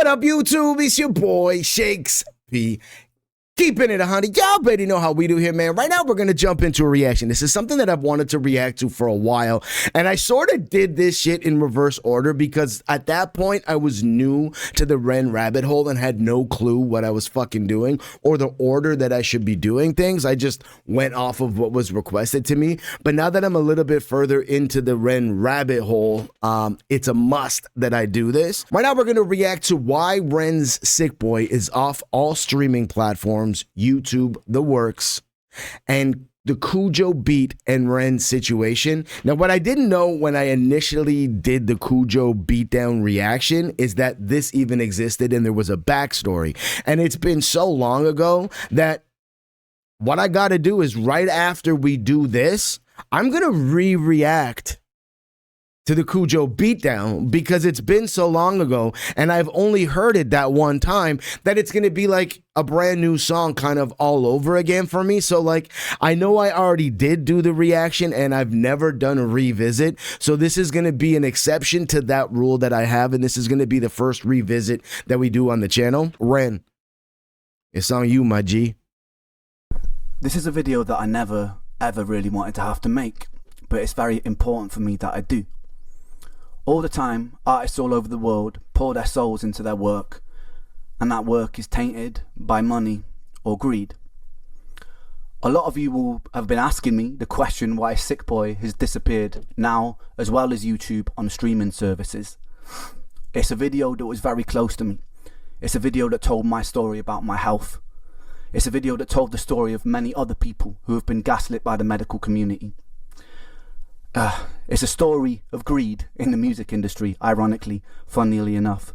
What up, YouTube? It's your boy, Shakes P. Keeping it 100. Y'all already know how we do here, man. Right now, we're going to jump into a reaction. This is something that I've wanted to react to for a while. And I sort of did this shit in reverse order because at that point, I was new to the Ren rabbit hole and had no clue what I was fucking doing or the order that I should be doing things. I just went off of what was requested to me. But now that I'm a little bit further into the Ren rabbit hole, it's a must that I do this. Right now, we're going to react to why Ren's Sick Boy is off all streaming platforms, YouTube, the works, and the Kujo beat and Ren situation. Now, what I didn't know when I initially did the Kujo beatdown reaction is that this even existed and there was a backstory. And it's been so long ago that what I got to do is right after we do this, I'm going to re-react to the Kujo beatdown because it's been so long ago and I've only heard it that one time that it's going to be like a brand new song kind of all over again for me. So like, I know I already did do the reaction and I've never done a revisit. So this is going to be an exception to that rule that I have. And this is going to be the first revisit that we do on the channel. Ren, it's on you, my G. This is a video that I never ever really wanted to have to make, but it's very important for me that I do. All the time, artists all over the world pour their souls into their work, and that work is tainted by money or greed. A lot of you will have been asking me the question why Sick Boy has disappeared now, as well as YouTube on streaming services. It's a video that was very close to me. It's a video that told my story about my health. It's a video that told the story of many other people who have been gaslit by the medical community. It's a story of greed in the music industry, ironically, funnily enough.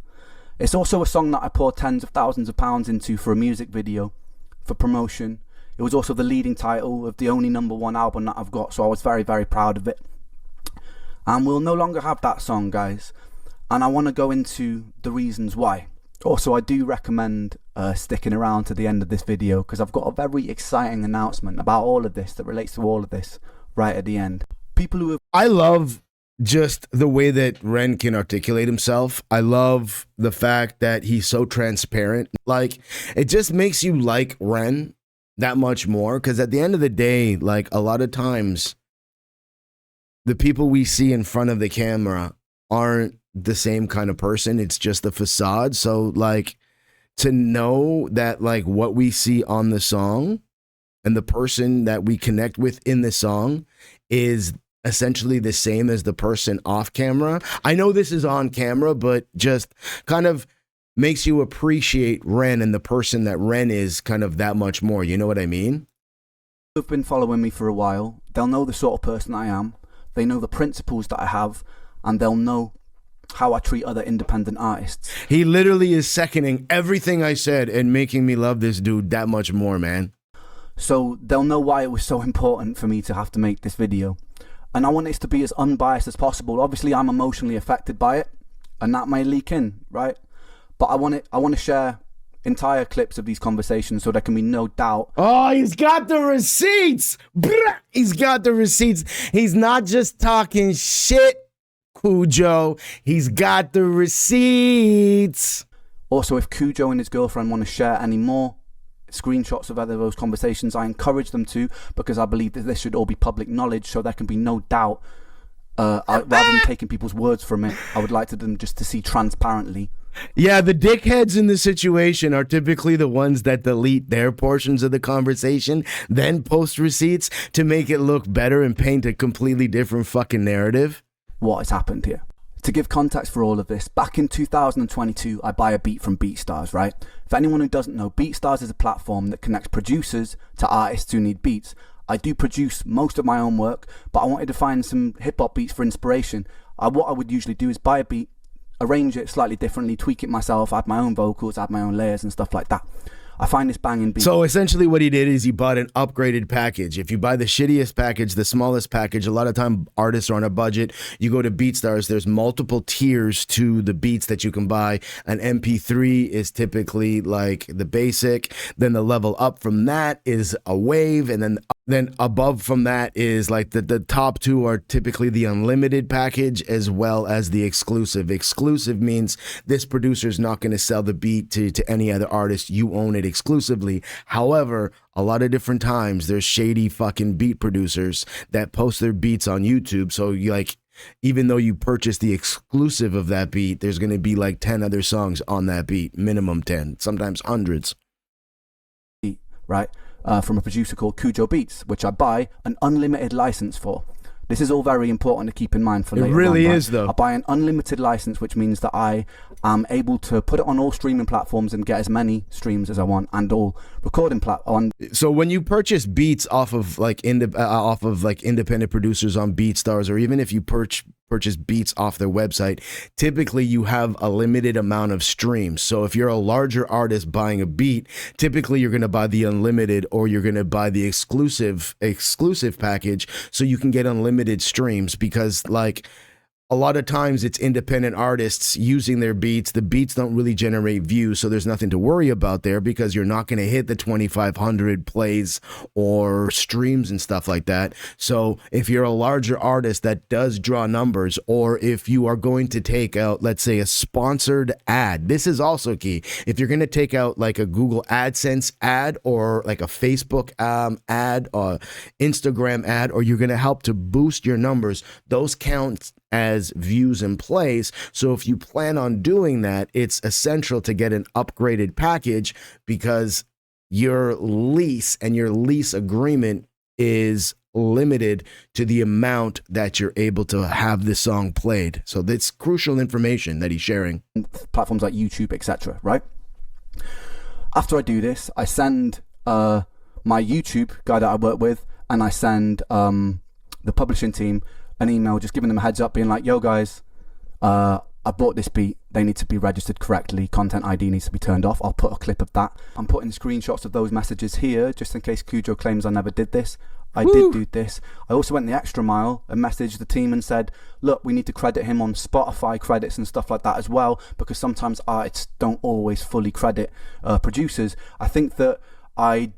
It's also a song that I poured tens of thousands of pounds into for a music video, for promotion. It was also the leading title of the only #1 album that I've got, so I was very, very proud of it. And we'll no longer have that song, guys. And I want to go into the reasons why. Also, I do recommend sticking around to the end of this video because I've got a very exciting announcement about all of this that relates to all of this right at the end. People who have I love just the way that Ren can articulate himself. I love the fact that he's so transparent. Like, it just makes you like Ren that much more because at the end of the day, like a lot of times the people we see in front of the camera aren't the same kind of person. It's just a facade. So like to know that like what we see on the song and the person that we connect with in the song is essentially the same as the person off camera. I know this is on camera, but just kind of makes you appreciate Ren and the person that Ren is kind of that much more. You know what I mean? Who've been following me for a while, they'll know the sort of person I am. They know the principles that I have, and they'll know how I treat other independent artists. He literally is seconding everything I said and making me love this dude that much more, man. So they'll know why it was so important for me to have to make this video. And I want it to be as unbiased as possible. Obviously, I'm emotionally affected by it, and that may leak in, right? But I want to share entire clips of these conversations so there can be no doubt. Oh, he's got the receipts. He's got the receipts. He's not just talking shit, Kujo. He's got the receipts. Also, if Kujo and his girlfriend want to share any more screenshots of other those conversations, I encourage them to, because I believe that this should all be public knowledge so there can be no doubt. Rather than taking people's words from it, I would like them just to see transparently. Yeah, the dickheads in the situation are typically the ones that delete their portions of the conversation, then post receipts to make it look better and paint a completely different fucking narrative. What has happened here? To give context for all of this, back in 2022, I buy a beat from BeatStars, right? For anyone who doesn't know, BeatStars is a platform that connects producers to artists who need beats. I do produce most of my own work, but I wanted to find some hip-hop beats for inspiration. What I would usually do is buy a beat, arrange it slightly differently, tweak it myself, add my own vocals, add my own layers and stuff like that. I find this banging beat. So essentially what he did is he bought an upgraded package. If you buy the shittiest package, the smallest package, a lot of time artists are on a budget. You go to BeatStars, there's multiple tiers to the beats that you can buy. An MP3 is typically like the basic. Then the level up from that is a wave. And then then above from that is like the top two are typically the unlimited package as well as the exclusive. Exclusive means this producer's not going to sell the beat to any other artist. You own it exclusively. However, a lot of different times there's shady fucking beat producers that post their beats on YouTube. So you like, even though you purchase the exclusive of that beat, there's going to be like 10 other songs on that beat, minimum 10, sometimes hundreds. Right? From a producer called KUJOBEATS, which I buy an unlimited license for. This is all very important to keep in mind for later on. It really is, though. I buy an unlimited license, which means that I am able to put it on all streaming platforms and get as many streams as I want, and all recording platforms. So when you purchase beats off of like independent producers on BeatStars, or even if you purchase beats off their website, typically you have a limited amount of streams. So if you're a larger artist buying a beat, typically you're going to buy the unlimited, or you're going to buy the exclusive package so you can get unlimited streams, because like a lot of times it's independent artists using their beats. The beats don't really generate views, so there's nothing to worry about there, because you're not going to hit the 2,500 plays or streams and stuff like that. So if you're a larger artist that does draw numbers, or if you are going to take out, let's say, a sponsored ad, this is also key. If you're going to take out like a Google AdSense ad, or like a Facebook ad, or Instagram ad, or you're going to help to boost your numbers, those count as views and plays. So if you plan on doing that, it's essential to get an upgraded package, because your lease and your lease agreement is limited to the amount that you're able to have this song played. So that's crucial information that he's sharing. Platforms like YouTube, etc. Right? After I do this, I send my YouTube guy that I work with, and I send the publishing team an email just giving them a heads up, being like, yo guys, I bought this beat, they need to be registered correctly, content ID needs to be turned off. I'll put a clip of that. I'm putting screenshots of those messages here just in case Kujo claims I never did this. I did do this. I also went the extra mile and messaged the team and said, look, we need to credit him on Spotify credits and stuff like that as well, because sometimes artists don't always fully credit producers. I think that I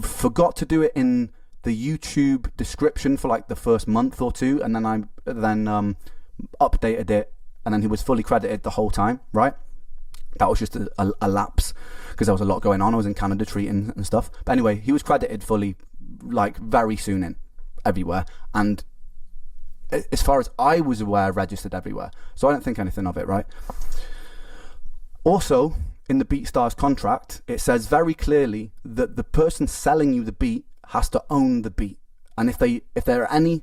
forgot to do it in the YouTube description for like the first month or two, and then I updated it, and then he was fully credited the whole time, right? That was just a lapse, because there was a lot going on. I was in Canada treating and stuff. But anyway, he was credited fully, like very soon in everywhere, and as far as I was aware, registered everywhere. So I don't think anything of it, right? Also, in the BeatStars contract, it says very clearly that the person selling you the beat has to own the beat, and if there are any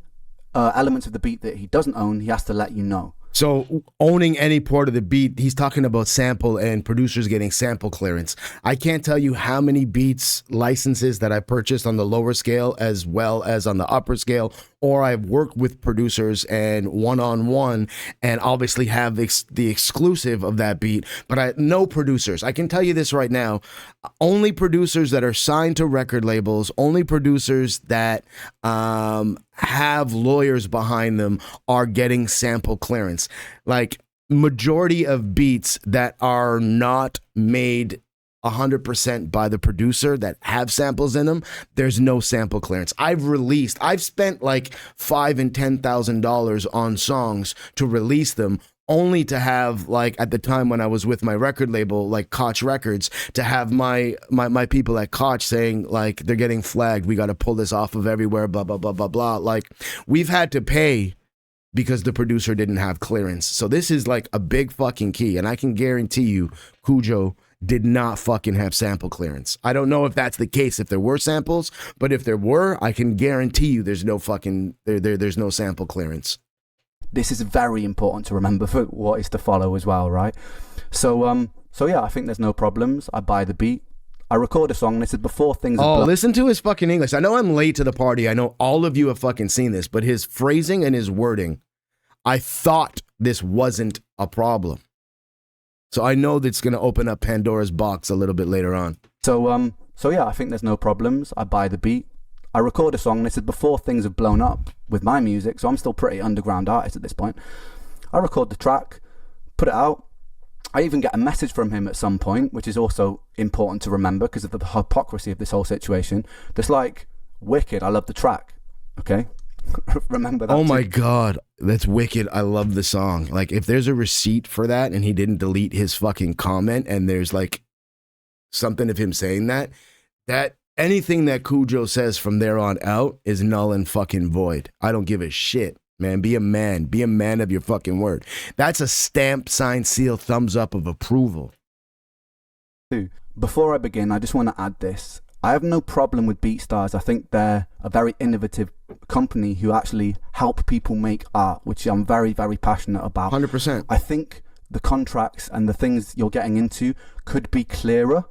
elements of the beat that he doesn't own, he has to let you know. So owning any part of the beat, he's talking about sample and producers getting sample clearance. I can't tell you how many beats licenses that I purchased on the lower scale as well as on the upper scale, or I've worked with producers and one-on-one and obviously have the exclusive of that beat. But I know producers, I can tell you this right now, only producers that are signed to record labels, only producers that have lawyers behind them are getting sample clearance. Like, majority of beats that are not made 100% by the producer that have samples in them, there's no sample clearance. I've spent like $5,000 and $10,000 on songs to release them, only to have, like, at the time when I was with my record label, like Koch Records, to have my people at Koch saying, like, they're getting flagged, we got to pull this off of everywhere, blah, blah, blah, blah, blah. Like, we've had to pay because the producer didn't have clearance. So this is like a big fucking key, and I can guarantee you Kujo did not fucking have sample clearance. I don't know if that's the case if there were samples, but if there were, I can guarantee you there's no fucking there's no sample clearance. This is very important to remember for what is to follow as well, right? So yeah, I think there's no problems. I buy the beat, I record a song, and this is before things are listen to his fucking English. I know I'm late to the party. I know all of you have fucking seen this, but his phrasing and his wording, I thought this wasn't a problem. So I know that's going to open up Pandora's box a little bit later on. So yeah, I think there's no problems. I buy the beat, I record a song. This is before things have blown up with my music, so I'm still pretty underground artist at this point. I record the track, put it out. I even get a message from him at some point, which is also important to remember because of the hypocrisy of this whole situation. That's like, wicked. I love the track. Okay. Remember that. Oh my too. God, that's wicked. I love the song. Like, if there's a receipt for that and he didn't delete his fucking comment and there's like something of him saying that anything that Kujo says from there on out is null and fucking void. I don't give a shit, man. Be a man. Be a man of your fucking word. That's a stamp, sign, seal, thumbs up of approval. Before I begin, I just want to add this. I have no problem with BeatStars. I think they're a very innovative company who actually help people make art, which I'm very, very passionate about. 100%. I think the contracts and the things you're getting into could be clearer,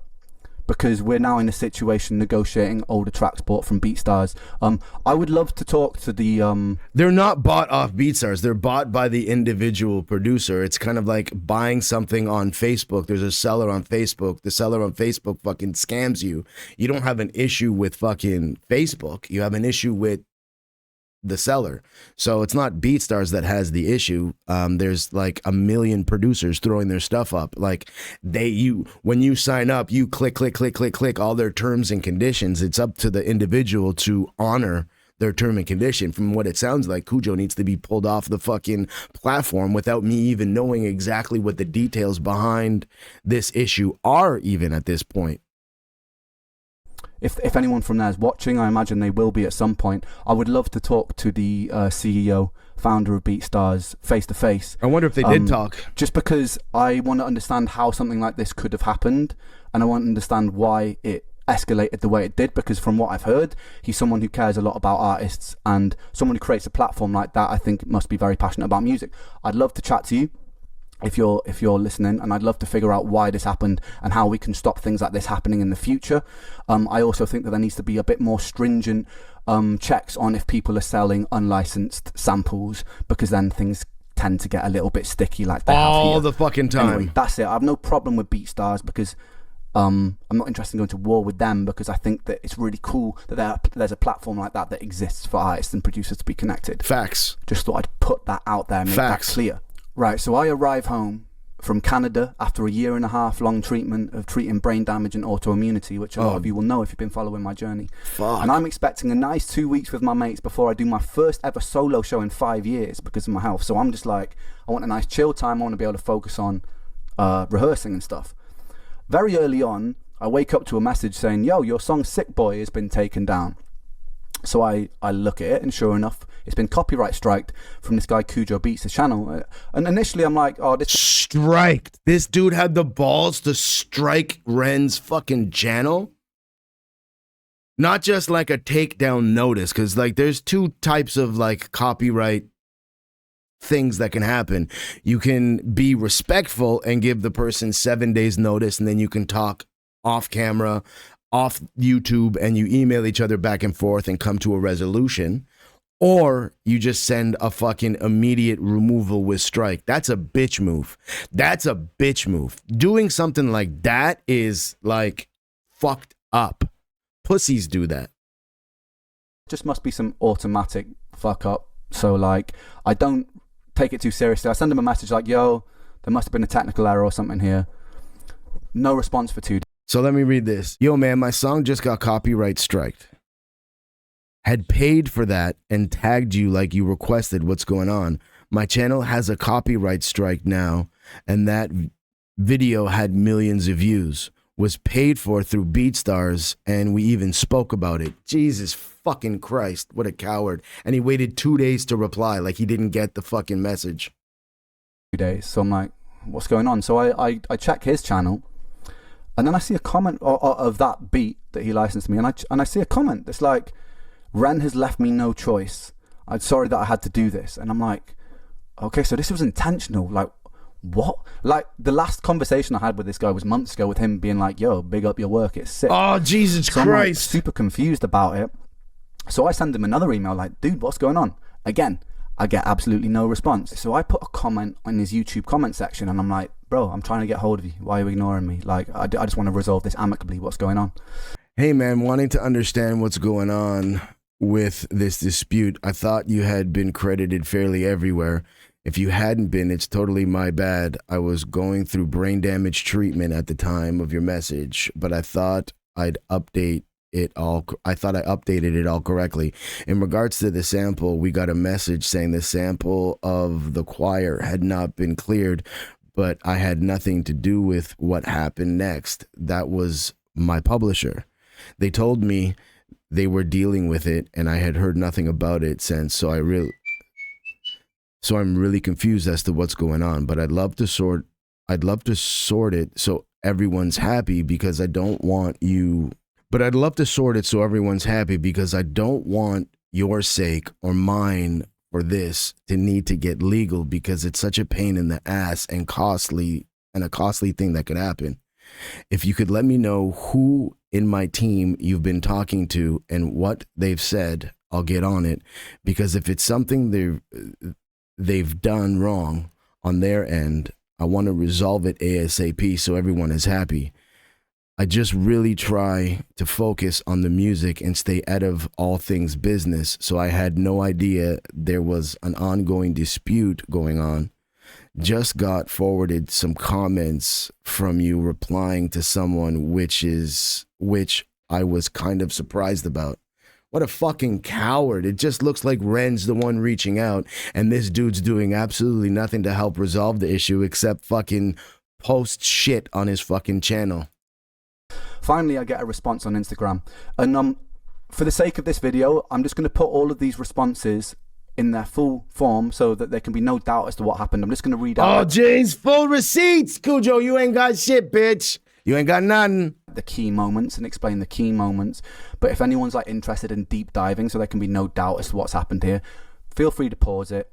because we're now in a situation negotiating older tracks bought from BeatStars. I would love to talk to the... They're not bought off BeatStars. They're bought by the individual producer. It's kind of like buying something on Facebook. There's a seller on Facebook. The seller on Facebook fucking scams you. You don't have an issue with fucking Facebook. You have an issue with the seller. So it's not BeatStars that has the issue. There's like a million producers throwing their stuff up. Like when you sign up, you click all their terms and conditions. It's up to the individual to honor their term and condition. From what it sounds like, Kujo needs to be pulled off the fucking platform without me even knowing exactly what the details behind this issue are even at this point. If anyone from there is watching, I imagine they will be at some point. I would love to talk to the CEO, founder of BeatStars, face to face. I wonder if they did talk. Just because I want to understand how something like this could have happened, and I want to understand why it escalated the way it did, because from what I've heard, he's someone who cares a lot about artists, and someone who creates a platform like that, I think must be very passionate about music. I'd love to chat to you if you're listening, and I'd love to figure out why this happened and how we can stop things like this happening in the future. I also think that there needs to be a bit more stringent checks on if people are selling unlicensed samples, because then things tend to get a little bit sticky like they have here. All the fucking time. Anyway, that's it. I have no problem with BeatStars, because I'm not interested in going to war with them, because I think that it's really cool that there's a platform like that exists for artists and producers to be connected. Facts. Just thought I'd put that out there and make Facts. that clear. Right, so I arrive home from Canada after a 1.5 year long treatment of treating brain damage and autoimmunity, which a lot of you will know if you've been following my journey. Fuck. And I'm expecting a nice 2 weeks with my mates before I do my first ever solo show in 5 years because of my health. So I'm just like, I want a nice chill time. I want to be able to focus on rehearsing and stuff. Very early on, I wake up to a message saying, yo, your song Sick Boy has been taken down. So I look at it, and sure enough, it's been copyright striked from this guy KUJOBEATS' channel. And initially I'm like, oh, this... Striked. This dude had the balls to strike Ren's fucking channel? Not just like a takedown notice, because like there's two types of like copyright things that can happen. You can be respectful and give the person 7 days notice, and then you can talk off camera, off YouTube, and you email each other back and forth and come to a resolution. Or you just send a fucking immediate removal with strike. That's a bitch move. That's a bitch move. Doing something like that is like fucked up. Pussies do that. Just must be some automatic fuck up. So like, I don't take it too seriously. I send them a message like, yo, there must have been a technical error or something here. No response for 2 days. So let me read this. Yo, man, my song just got copyright striked. Had paid for that and tagged you like you requested. What's going on? My channel has a copyright strike now, and that video had millions of views. Was paid for through BeatStars, and we even spoke about it. Jesus fucking Christ, what a coward. And he waited 2 days to reply, like he didn't get the fucking message. 2 days. So I'm like, what's going on? So I check his channel, and then I see a comment of that beat that he licensed me, and I see a comment that's like, Ren has left me no choice. I'm sorry that I had to do this. And I'm like, okay, so this was intentional. Like, what? Like, the last conversation I had with this guy was months ago, with him being like, yo, big up your work, it's sick. Oh, Jesus so Christ. I'm like, super confused about it. So I send him another email like, dude, what's going on? Again, I get absolutely no response. So I put a comment in his YouTube comment section, and I'm like, bro, I'm trying to get hold of you. Why are you ignoring me? Like, I just want to resolve this amicably. What's going on? Hey, man, wanting to understand what's going on with this dispute. I thought you had been credited fairly everywhere. If you hadn't been, it's totally my bad. I was going through brain damage treatment at the time of your message, but I thought I'd update I thought I updated it all correctly. In regards to the sample, we got a message saying the sample of the choir had not been cleared, but I had nothing to do with what happened next. That was my publisher. They told me they were dealing with it, and I had heard nothing about it since. So I'm really confused as to what's going on. But I'd love to sort it so everyone's happy, because I don't want you. But I'd love to sort it so everyone's happy, because I don't want your sake or mine for this to need to get legal, because it's such a pain in the ass and a costly thing that could happen. If you could let me know who in my team you've been talking to and what they've said, I'll get on it, because if it's something they've done wrong on their end, I want to resolve it ASAP so everyone is happy. I just really try to focus on the music and stay out of all things business, so I had no idea there was an ongoing dispute going on. Just got forwarded some comments from you replying to someone, which I was kind of surprised about. What a fucking coward. It just looks like Ren's the one reaching out, and this dude's doing absolutely nothing to help resolve the issue except fucking post shit on his fucking channel. Finally, I get a response on Instagram. And for the sake of this video, I'm just going to put all of these responses in their full form so that there can be no doubt as to what happened. I'm just going to read out. Oh, jeez, full receipts. Kujo, you ain't got shit, bitch. You ain't got nothing. The key moments and explain the key moments. But if anyone's like interested in deep diving so there can be no doubt as to what's happened here, feel free to pause it.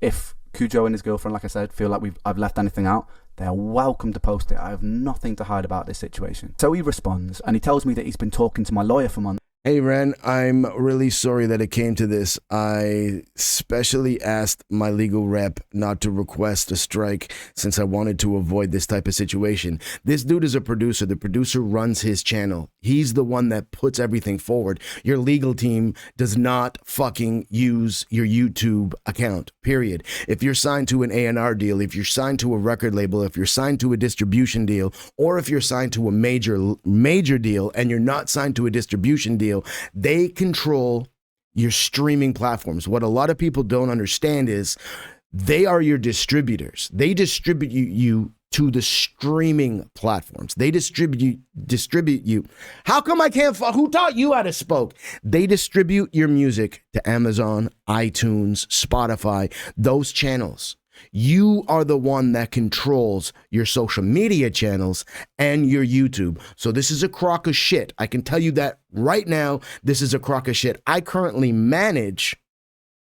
If Kujo and his girlfriend, like I said, feel like I've left anything out, they are welcome to post it. I have nothing to hide about this situation. So he responds and he tells me that he's been talking to my lawyer for months. Hey, Ren, I'm really sorry that it came to this. I specially asked my legal rep not to request a strike since I wanted to avoid this type of situation. This dude is a producer. The producer runs his channel. He's the one that puts everything forward. Your legal team does not fucking use your YouTube account, period. If you're signed to an A&R deal, if you're signed to a record label, if you're signed to a distribution deal, or if you're signed to a major deal and you're not signed to a distribution deal, they control your streaming platforms. What a lot of people don't understand is they are your distributors. They distribute you to the streaming platforms. They distribute you. How come I can't? Who taught you how to spoke? They distribute your music to Amazon, iTunes, Spotify, those channels. You are the one that controls your social media channels and your YouTube. So this is a crock of shit. I can tell you that right now. This is a crock of shit. I currently manage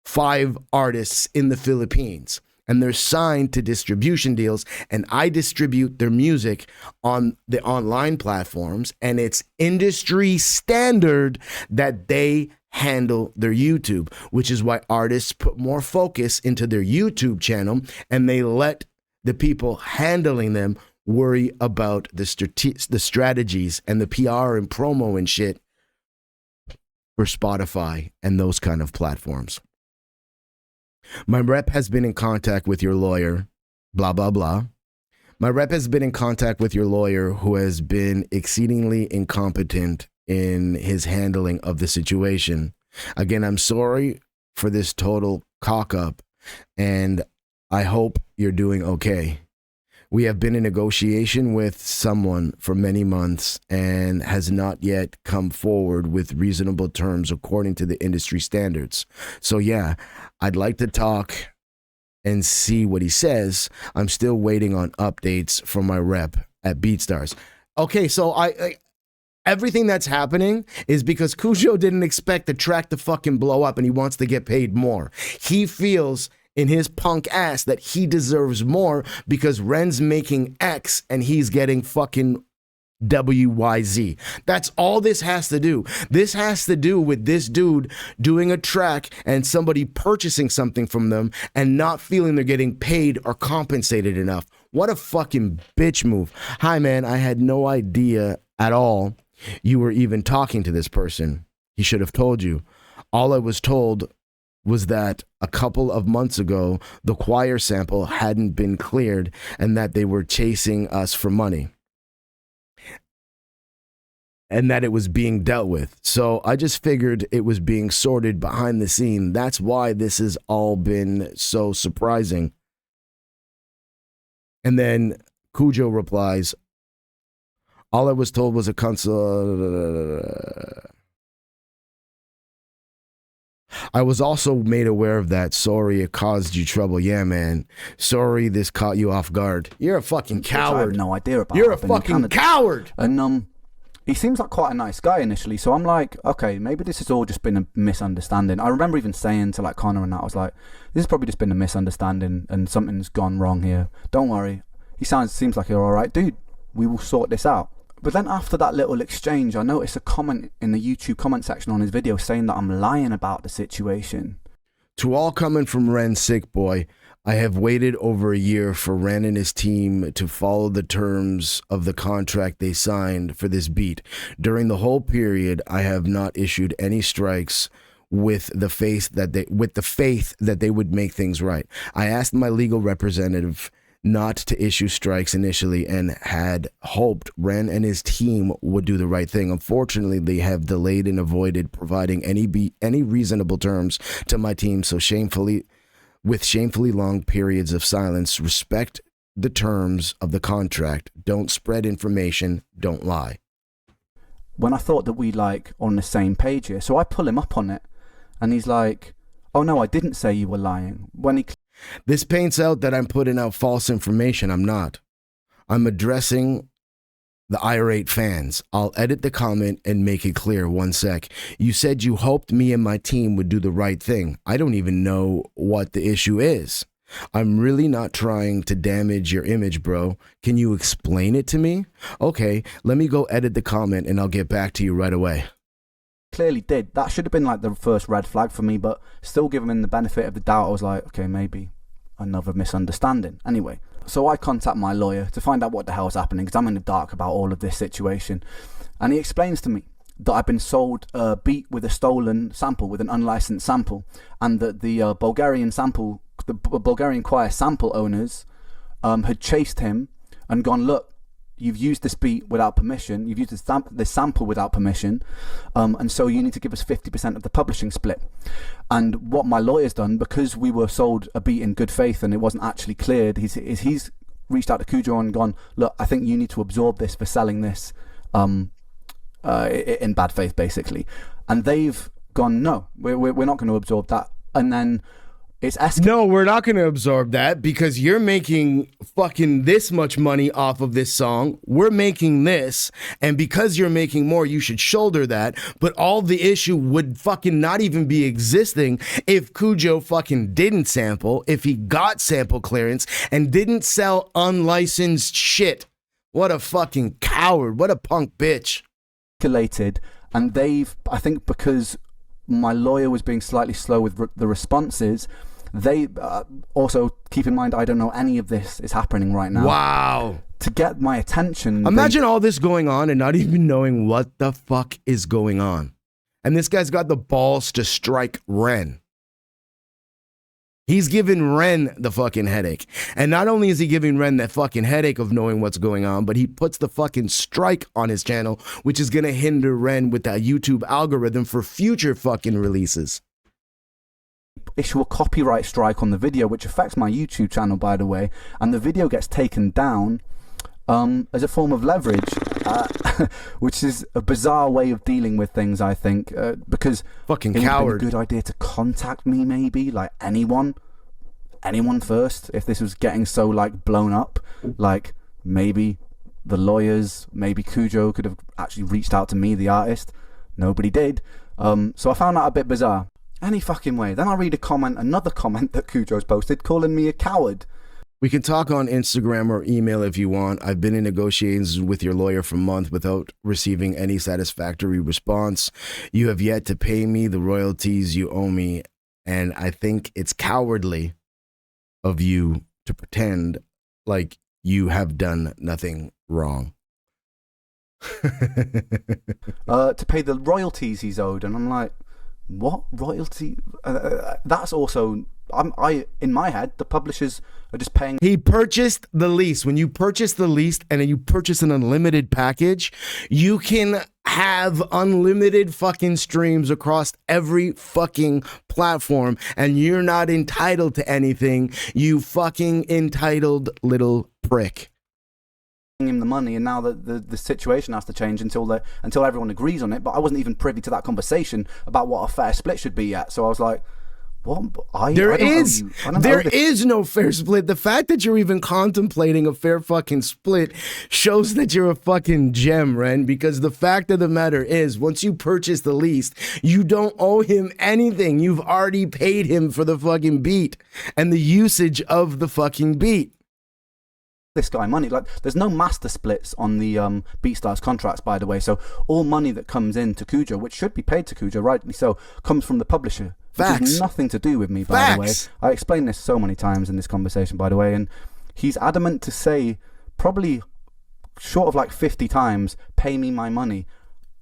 5 artists in the Philippines, and they're signed to distribution deals, and I distribute their music on the online platforms, and it's industry standard that they handle their YouTube, which is why artists put more focus into their YouTube channel, and they let the people handling them worry about the strategies and the PR and promo and shit for Spotify and those kind of platforms. My rep has been in contact with your lawyer, blah, blah, blah. My rep has been in contact with your lawyer, who has been exceedingly incompetent in his handling of the situation. Again, I'm sorry for this total cock up, and I hope you're doing okay. We have been in negotiation with someone for many months and has not yet come forward with reasonable terms according to the industry standards. So yeah, I'd like to talk and see what he says. I'm still waiting on updates from my rep at BeatStars. Okay, so everything that's happening is because Kujo didn't expect the track to fucking blow up and he wants to get paid more. He feels in his punk ass that he deserves more because Ren's making X and he's getting fucking WYZ. That's all this has to do. This has to do with this dude doing a track and somebody purchasing something from them and not feeling they're getting paid or compensated enough. What a fucking bitch move. Hi, man. I had no idea at all you were even talking to this person. He should have told you. All I was told was that a couple of months ago, the choir sample hadn't been cleared and that they were chasing us for money. and that it was being dealt with. So I just figured it was being sorted behind the scene. That's why this has all been so surprising. And then Kujo replies, all I was told was a I was also made aware of that. Sorry, it caused you trouble. Yeah, man. Sorry, this caught you off guard. You're a fucking coward. I have no idea about. You're a fucking coward. And he seems like quite a nice guy initially. So I'm like, okay, maybe this has all just been a misunderstanding. I remember even saying to like Connor and that, I was like, this has probably just been a misunderstanding and something's gone wrong here. Don't worry. He seems like you're all right, dude. We will sort this out. But then after that little exchange, I noticed a comment in the YouTube comment section on his video saying that I'm lying about the situation. To all coming from Ren Sick Boy, I have waited over a year for Ren and his team to follow the terms of the contract they signed for this beat. During the whole period, I have not issued any strikes with the faith that they would make things right. I asked my legal representative not to issue strikes initially and had hoped Ren and his team would do the right thing. Unfortunately, they have delayed and avoided providing any reasonable terms to my team, so shamefully long periods of silence. Respect the terms of the contract. Don't spread information. Don't lie. When I thought that we like on the same page here, so I pull him up on it and he's like, oh no, I didn't say you were lying. This paints out that I'm putting out false information. I'm not. I'm addressing the irate fans. I'll edit the comment and make it clear. One sec. You said you hoped me and my team would do the right thing. I don't even know what the issue is. I'm really not trying to damage your image, bro. Can you explain it to me? Okay, let me go edit the comment and I'll get back to you right away. Clearly did. That should have been like the first red flag for me, but still giving him the benefit of the doubt, I was like, okay, maybe another misunderstanding. Anyway, so I contact my lawyer to find out what the hell's happening because I'm in the dark about all of this situation. And he explains to me that I've been sold a beat with a stolen sample, with an unlicensed sample, and that the Bulgarian choir sample owners had chased him and gone, look, you've used this beat without permission, you've used this sample without permission, and so you need to give us 50% of the publishing split. And what my lawyer's done, because we were sold a beat in good faith and it wasn't actually cleared, he's reached out to Kujo and gone, look, I think you need to absorb this for selling this in bad faith, basically. And they've gone, no, we're not going to absorb that. And then it's no, we're not going to absorb that because you're making fucking this much money off of this song. We're making this. And because you're making more, you should shoulder that. But all the issue would fucking not even be existing if Kujo fucking didn't sample, if he got sample clearance and didn't sell unlicensed shit. What a fucking coward. What a punk bitch. And they've, I think because my lawyer was being slightly slow with the responses, they also keep in mind I don't know any of this is happening right now. Wow. To get my attention. Imagine all this going on and not even knowing what the fuck is going on. And this guy's got the balls to strike Ren. He's giving Ren the fucking headache. And not only is he giving Ren that fucking headache of knowing what's going on, but he puts the fucking strike on his channel, which is going to hinder Ren with that YouTube algorithm for future fucking releases. Issue a copyright strike on the video, which affects my YouTube channel, by the way, and the video gets taken down as a form of leverage, which is a bizarre way of dealing with things, I think, because fucking it would coward. have been a good idea to contact me, maybe, like anyone first, if this was getting so like blown up. Like maybe the lawyers, maybe Kujo could have actually reached out to me, the artist. Nobody did. So I found that a bit bizarre. Any fucking way. Then I read another comment that Kujo's posted calling me a coward. We can talk on Instagram or email if you want. I've been in negotiations with your lawyer for months without receiving any satisfactory response. You have yet to pay me the royalties you owe me, and I think it's cowardly of you to pretend like you have done nothing wrong. To pay the royalties he's owed, and I'm like, what royalty? That's also, in my head, the publishers are just paying. He purchased the lease. When you purchase the lease and then you purchase an unlimited package, you can have unlimited fucking streams across every fucking platform, and you're not entitled to anything, you fucking entitled little prick. Him the money, and now the situation has to change until everyone agrees on it. But I wasn't even privy to that conversation about what a fair split should be yet. So I was like, what? There is no fair split. The fact that you're even contemplating a fair fucking split shows that you're a fucking gem, Ren, because the fact of the matter is, once you purchase the lease, you don't owe him anything. You've already paid him for the fucking beat and the usage of the fucking beat. This guy money, like, there's no master splits on the BeatStars contracts, by the way. So all money that comes in to Kujo, which should be paid to Kujo, rightly so, comes from the publisher. Facts. Which has nothing to do with me, by the way. I explained this so many times in this conversation, by the way, and he's adamant to say, probably short of like 50 times, pay me my money.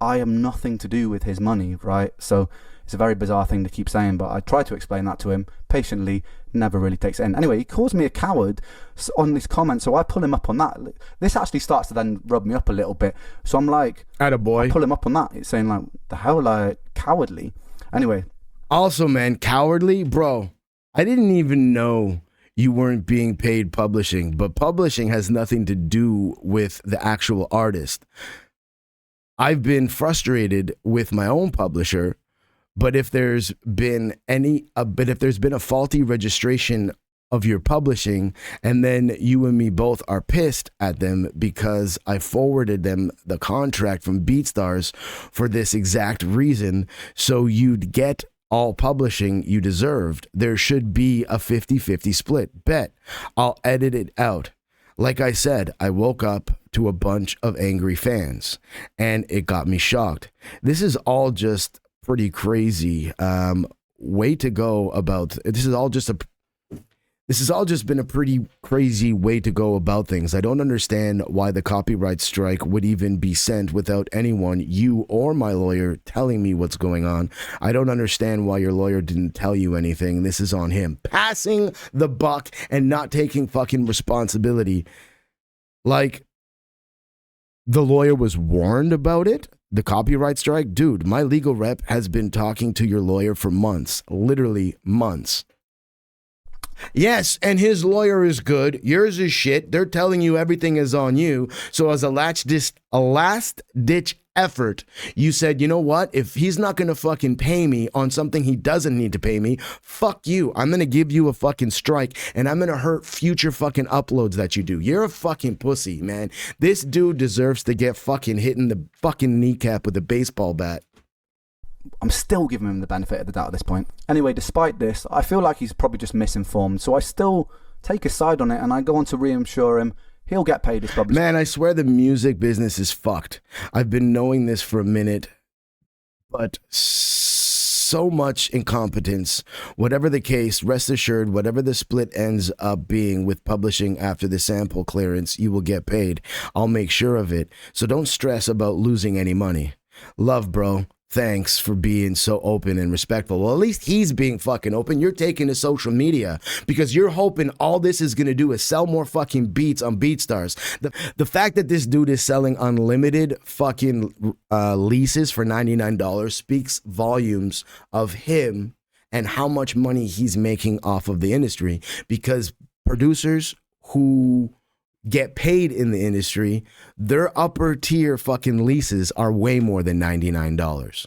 I am nothing to do with his money, right? So it's a very bizarre thing to keep saying, but I try to explain that to him patiently, never really takes it in. Anyway, he calls me a coward on this comment, so I pull him up on that. This actually starts to then rub me up a little bit. So I'm like, attaboy. I pull him up on that. It's saying like, the hell, like, cowardly. Anyway. Also, man, cowardly? Bro, I didn't even know you weren't being paid publishing, but publishing has nothing to do with the actual artist. I've been frustrated with my own publisher, but if there's been a faulty registration of your publishing, and then you and me both are pissed at them because I forwarded them the contract from BeatStars for this exact reason, so you'd get all publishing you deserved, there should be a 50-50 split. Bet. I'll edit it out. Like I said, I woke up to a bunch of angry fans, and it got me shocked. This is all just pretty crazy way to go about. This has all just been a pretty crazy way to go about things. I don't understand why the copyright strike would even be sent without anyone, you or my lawyer, telling me what's going on. I don't understand why your lawyer didn't tell you anything. This is on him. Passing the buck and not taking fucking responsibility. Like, the lawyer was warned about it? The copyright strike? Dude, my legal rep has been talking to your lawyer for months. Literally months. Yes, and his lawyer is good. Yours is shit. They're telling you everything is on you. So as a last-ditch effort, you said, you know what? If he's not going to fucking pay me on something he doesn't need to pay me, fuck you. I'm going to give you a fucking strike, and I'm going to hurt future fucking uploads that you do. You're a fucking pussy, man. This dude deserves to get fucking hit in the fucking kneecap with a baseball bat. I'm still giving him the benefit of the doubt at this point. Anyway, despite this, I feel like he's probably just misinformed, so I still take his side on it, and I go on to reassure him he'll get paid his publishing. Man, I swear the music business is fucked. I've been knowing this for a minute, but so much incompetence. Whatever the case, rest assured, whatever the split ends up being with publishing after the sample clearance, you will get paid. I'll make sure of it, so don't stress about losing any money. Love, bro. Thanks for being so open and respectful. Well, at least he's being fucking open. You're taking to social media because you're hoping all this is going to do is sell more fucking beats on BeatStars. The fact that this dude is selling unlimited fucking leases for $99 speaks volumes of him and how much money he's making off of the industry, because producers who get paid in the industry, their upper tier fucking leases are way more than $99.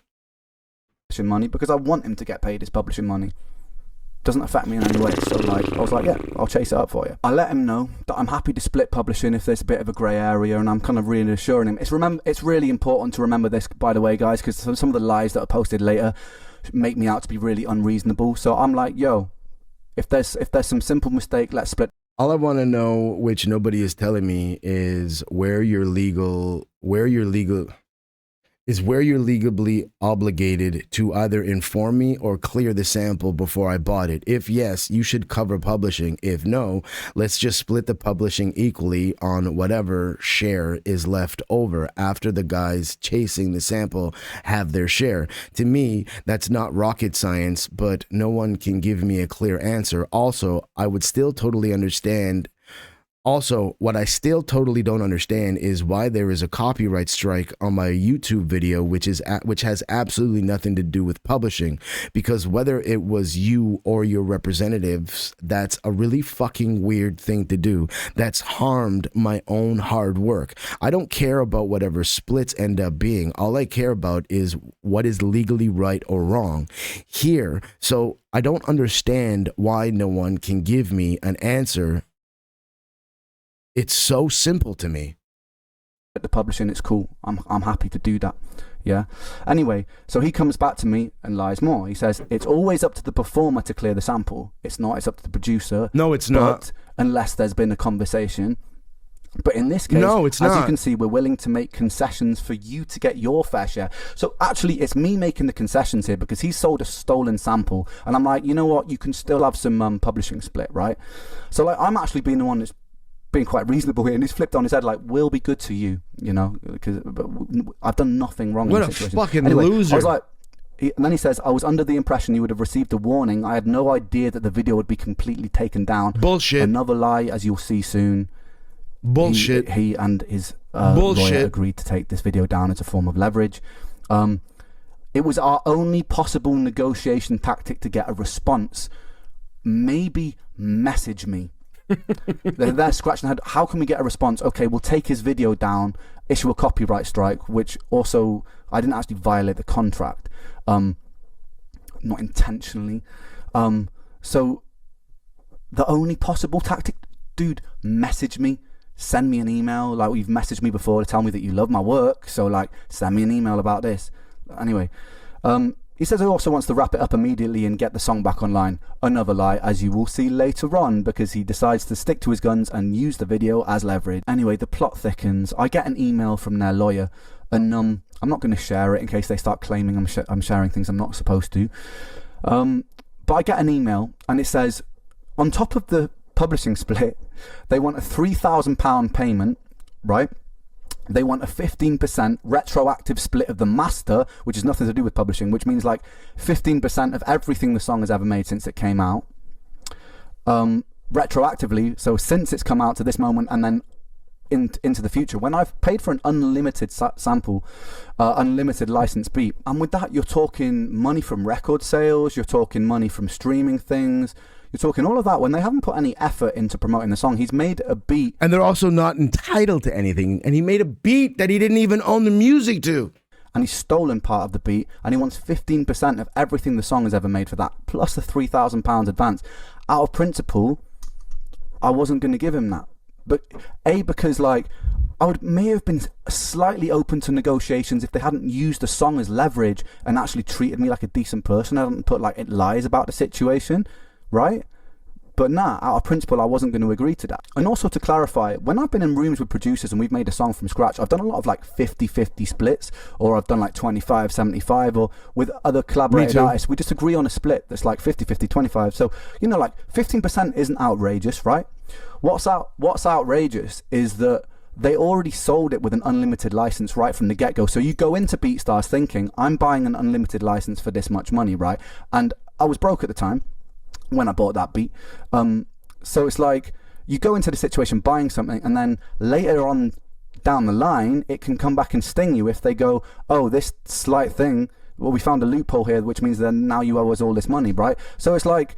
Money, because I want him to get paid his publishing money. Doesn't affect me in any way. So like, I was like, yeah, I'll chase it up for you. I let him know that I'm happy to split publishing if there's a bit of a grey area, and I'm kind of reassuring him. It's really important to remember this, by the way, guys, because some of the lies that are posted later make me out to be really unreasonable. So I'm like, yo, if there's some simple mistake, let's split. All I want to know, which nobody is telling me, is where your legal is where you're legally obligated to either inform me or clear the sample before I bought it. If yes, you should cover publishing. If no, let's just split the publishing equally on whatever share is left over after the guys chasing the sample have their share. To me, that's not rocket science, but no one can give me a clear answer. Also, I would still totally understand. Also, what I still totally don't understand is why there is a copyright strike on my YouTube video, which has absolutely nothing to do with publishing. Because whether it was you or your representatives, that's a really fucking weird thing to do. That's harmed my own hard work. I don't care about whatever splits end up being. All I care about is what is legally right or wrong here. So I don't understand why no one can give me an answer. It's so simple to me. The publishing, it's cool. I'm happy to do that. Yeah. Anyway, so he comes back to me and lies more. He says it's always up to the performer to clear the sample. It's not. It's up to the producer. No, it's not. Unless there's been a conversation. But in this case, no, it's not. As you can see, we're willing to make concessions for you to get your fair share. So actually, it's me making the concessions here because he sold a stolen sample, and I'm like, you know what? You can still have some publishing split, right? So like, I'm actually being the one that's being quite reasonable here, and he's flipped on his head like, we'll be good to you, you know, because I've done nothing wrong. What in a this situation. fucking anyway, loser. I was like, and then he says, I was under the impression you would have received a warning. I had no idea that the video would be completely taken down. Bullshit. Another lie, as you'll see soon. Bullshit. He and his lawyer agreed to take this video down as a form of leverage. It was our only possible negotiation tactic to get a response. Maybe message me. They're scratching their head. How can we get a response? Okay, we'll take his video down, issue a copyright strike, which also I didn't actually violate the contract, not intentionally. So the only possible tactic, dude, message me, send me an email. Like, you've messaged me before to tell me that you love my work, so like, send me an email about this. Anyway, he says he also wants to wrap it up immediately and get the song back online. Another lie, as you will see later on, because he decides to stick to his guns and use the video as leverage. Anyway, the plot thickens. I get an email from their lawyer, and I'm not going to share it in case they start claiming I'm sharing things I'm not supposed to. But I get an email, and it says, on top of the publishing split, they want a £3,000 payment, right? They want a 15% retroactive split of the master, which has nothing to do with publishing, which means like 15% of everything the song has ever made since it came out. Retroactively, so since it's come out to this moment and then into the future, when I've paid for an unlimited sample, unlimited license beat, and with that you're talking money from record sales, you're talking money from streaming things, you're talking all of that when they haven't put any effort into promoting the song. He's made a beat. And they're also not entitled to anything. And he made a beat that he didn't even own the music to. And he's stolen part of the beat. And he wants 15% of everything the song has ever made for that, plus the £3,000 advance. Out of principle, I wasn't going to give him that. But because like, may have been slightly open to negotiations if they hadn't used the song as leverage and actually treated me like a decent person. I hadn't put like lies about the situation. Right? But nah, out of principle, I wasn't going to agree to that. And also to clarify, when I've been in rooms with producers and we've made a song from scratch, I've done a lot of like 50-50 splits, or I've done like 25-75, or with other collaborated artists, we just agree on a split that's like 50-50, 25. So, you know, like 15% isn't outrageous, right? What's outrageous is that they already sold it with an unlimited license right from the get-go. So you go into BeatStars thinking, I'm buying an unlimited license for this much money, right? And I was broke at the time when I bought that beat. So it's like, you go into the situation buying something, and then later on down the line, it can come back and sting you if they go, oh, this slight thing, well, we found a loophole here, which means then now you owe us all this money, right? So it's like,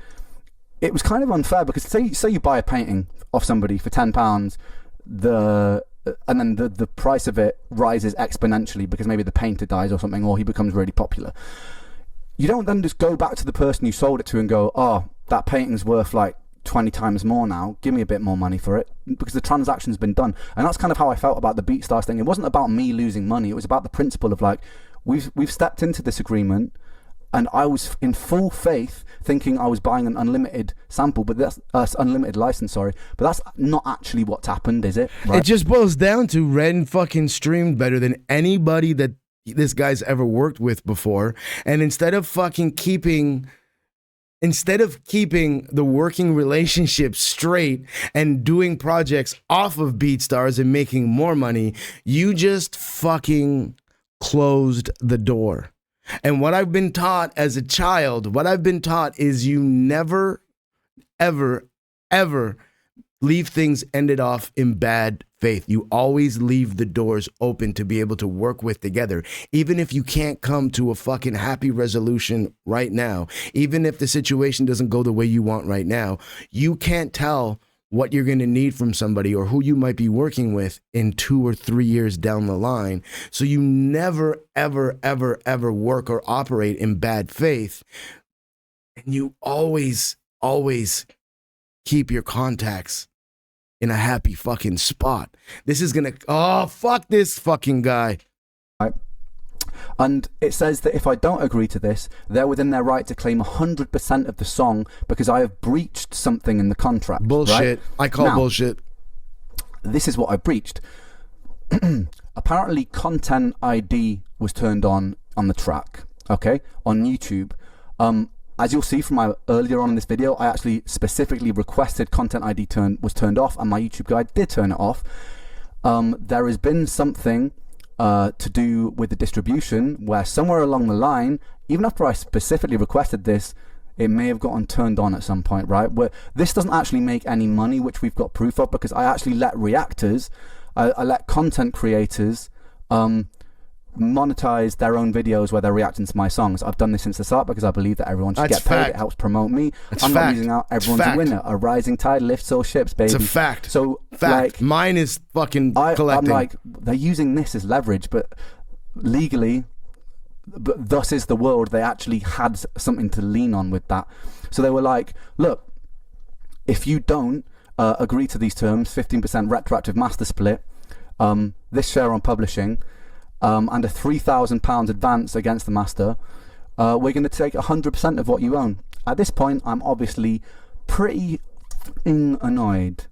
it was kind of unfair, because say you buy a painting off somebody for £10, and then the price of it rises exponentially because maybe the painter dies or something, or he becomes really popular. You don't then just go back to the person you sold it to and go, oh, that painting's worth like 20 times more now, give me a bit more money for it, because the transaction's been done. And that's kind of how I felt about the BeatStars thing. It wasn't about me losing money, it was about the principle of like, we've stepped into this agreement, and I was in full faith thinking I was buying an unlimited sample, but that's unlimited license, sorry, but that's not actually what's happened, is it? Right? It just boils down to Ren fucking streamed better than anybody that this guy's ever worked with before. And instead of keeping the working relationship straight and doing projects off of BeatStars and making more money, you just fucking closed the door. And what I've been taught as a child, is you never, ever, ever leave things ended off in bad faith. You always leave the doors open to be able to work with together. Even if you can't come to a fucking happy resolution right now, even if the situation doesn't go the way you want right now, you can't tell what you're going to need from somebody or who you might be working with in 2 or 3 years down the line. So you never, ever, ever, ever work or operate in bad faith. And you always, always keep your contacts in a happy fucking spot. This is going to, oh, fuck this fucking guy. Right. And it says that if I don't agree to this, they're within their right to claim 100% of the song because I have breached something in the contract. Bullshit. Right? I call now, bullshit. This is what I breached. Apparently, Content ID was turned on the track, okay, on YouTube. As you'll see from my earlier on in this video, I actually specifically requested Content ID was turned off, and my YouTube guide did turn it off. There has been something to do with the distribution where somewhere along the line, even after I specifically requested this, it may have gotten turned on at some point, right? Where this doesn't actually make any money, which we've got proof of, because I actually let reactors, I let content creators monetize their own videos where they're reacting to my songs. I've done this since the start because I believe that everyone should get paid. It helps promote me. I'm not losing out. Everyone's a winner. A rising tide lifts all ships, baby. It's a fact. So, fact. Like, mine is fucking collecting. I'm like, they're using this as leverage, but legally, but thus is the world. They actually had something to lean on with that. So they were like, look, if you don't agree to these terms, 15% retroactive master split, this share on publishing, and a £3,000 advance against the master, we're going to take 100% of what you own. At this point, I'm obviously pretty annoyed,